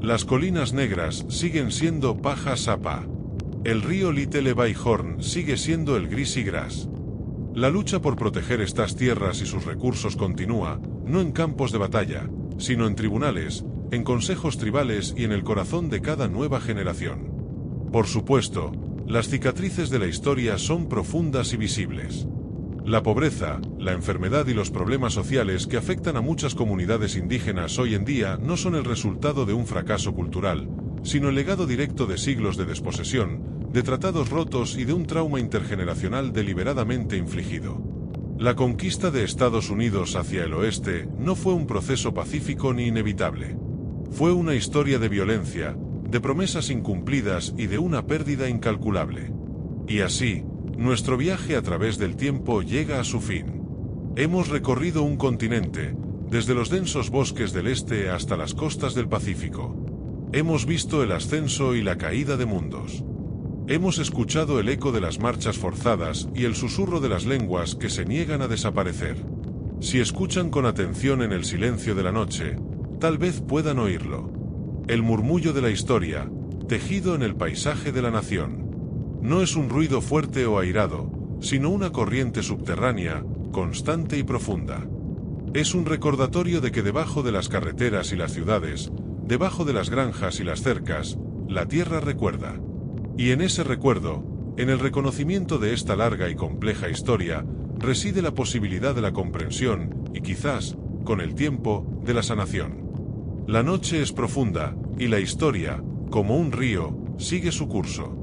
Las colinas negras siguen siendo Paja Sapa. El río Little Bayhorn sigue siendo el Greasy Grass. La lucha por proteger estas tierras y sus recursos continúa, no en campos de batalla, sino en tribunales, en consejos tribales y en el corazón de cada nueva generación. Por supuesto, las cicatrices de la historia son profundas y visibles. La pobreza, la enfermedad y los problemas sociales que afectan a muchas comunidades indígenas hoy en día no son el resultado de un fracaso cultural, sino el legado directo de siglos de desposesión, de tratados rotos y de un trauma intergeneracional deliberadamente infligido. La conquista de Estados Unidos hacia el oeste no fue un proceso pacífico ni inevitable. Fue una historia de violencia, de promesas incumplidas y de una pérdida incalculable. Y así, nuestro viaje a través del tiempo llega a su fin. Hemos recorrido un continente, desde los densos bosques del este hasta las costas del Pacífico. Hemos visto el ascenso y la caída de mundos. Hemos escuchado el eco de las marchas forzadas y el susurro de las lenguas que se niegan a desaparecer. Si escuchan con atención en el silencio de la noche, tal vez puedan oírlo. El murmullo de la historia, tejido en el paisaje de la nación. No es un ruido fuerte o airado, sino una corriente subterránea, constante y profunda. Es un recordatorio de que debajo de las carreteras y las ciudades, debajo de las granjas y las cercas, la tierra recuerda. Y en ese recuerdo, en el reconocimiento de esta larga y compleja historia, reside la posibilidad de la comprensión y quizás, con el tiempo, de la sanación. La noche es profunda, y la historia, como un río, sigue su curso.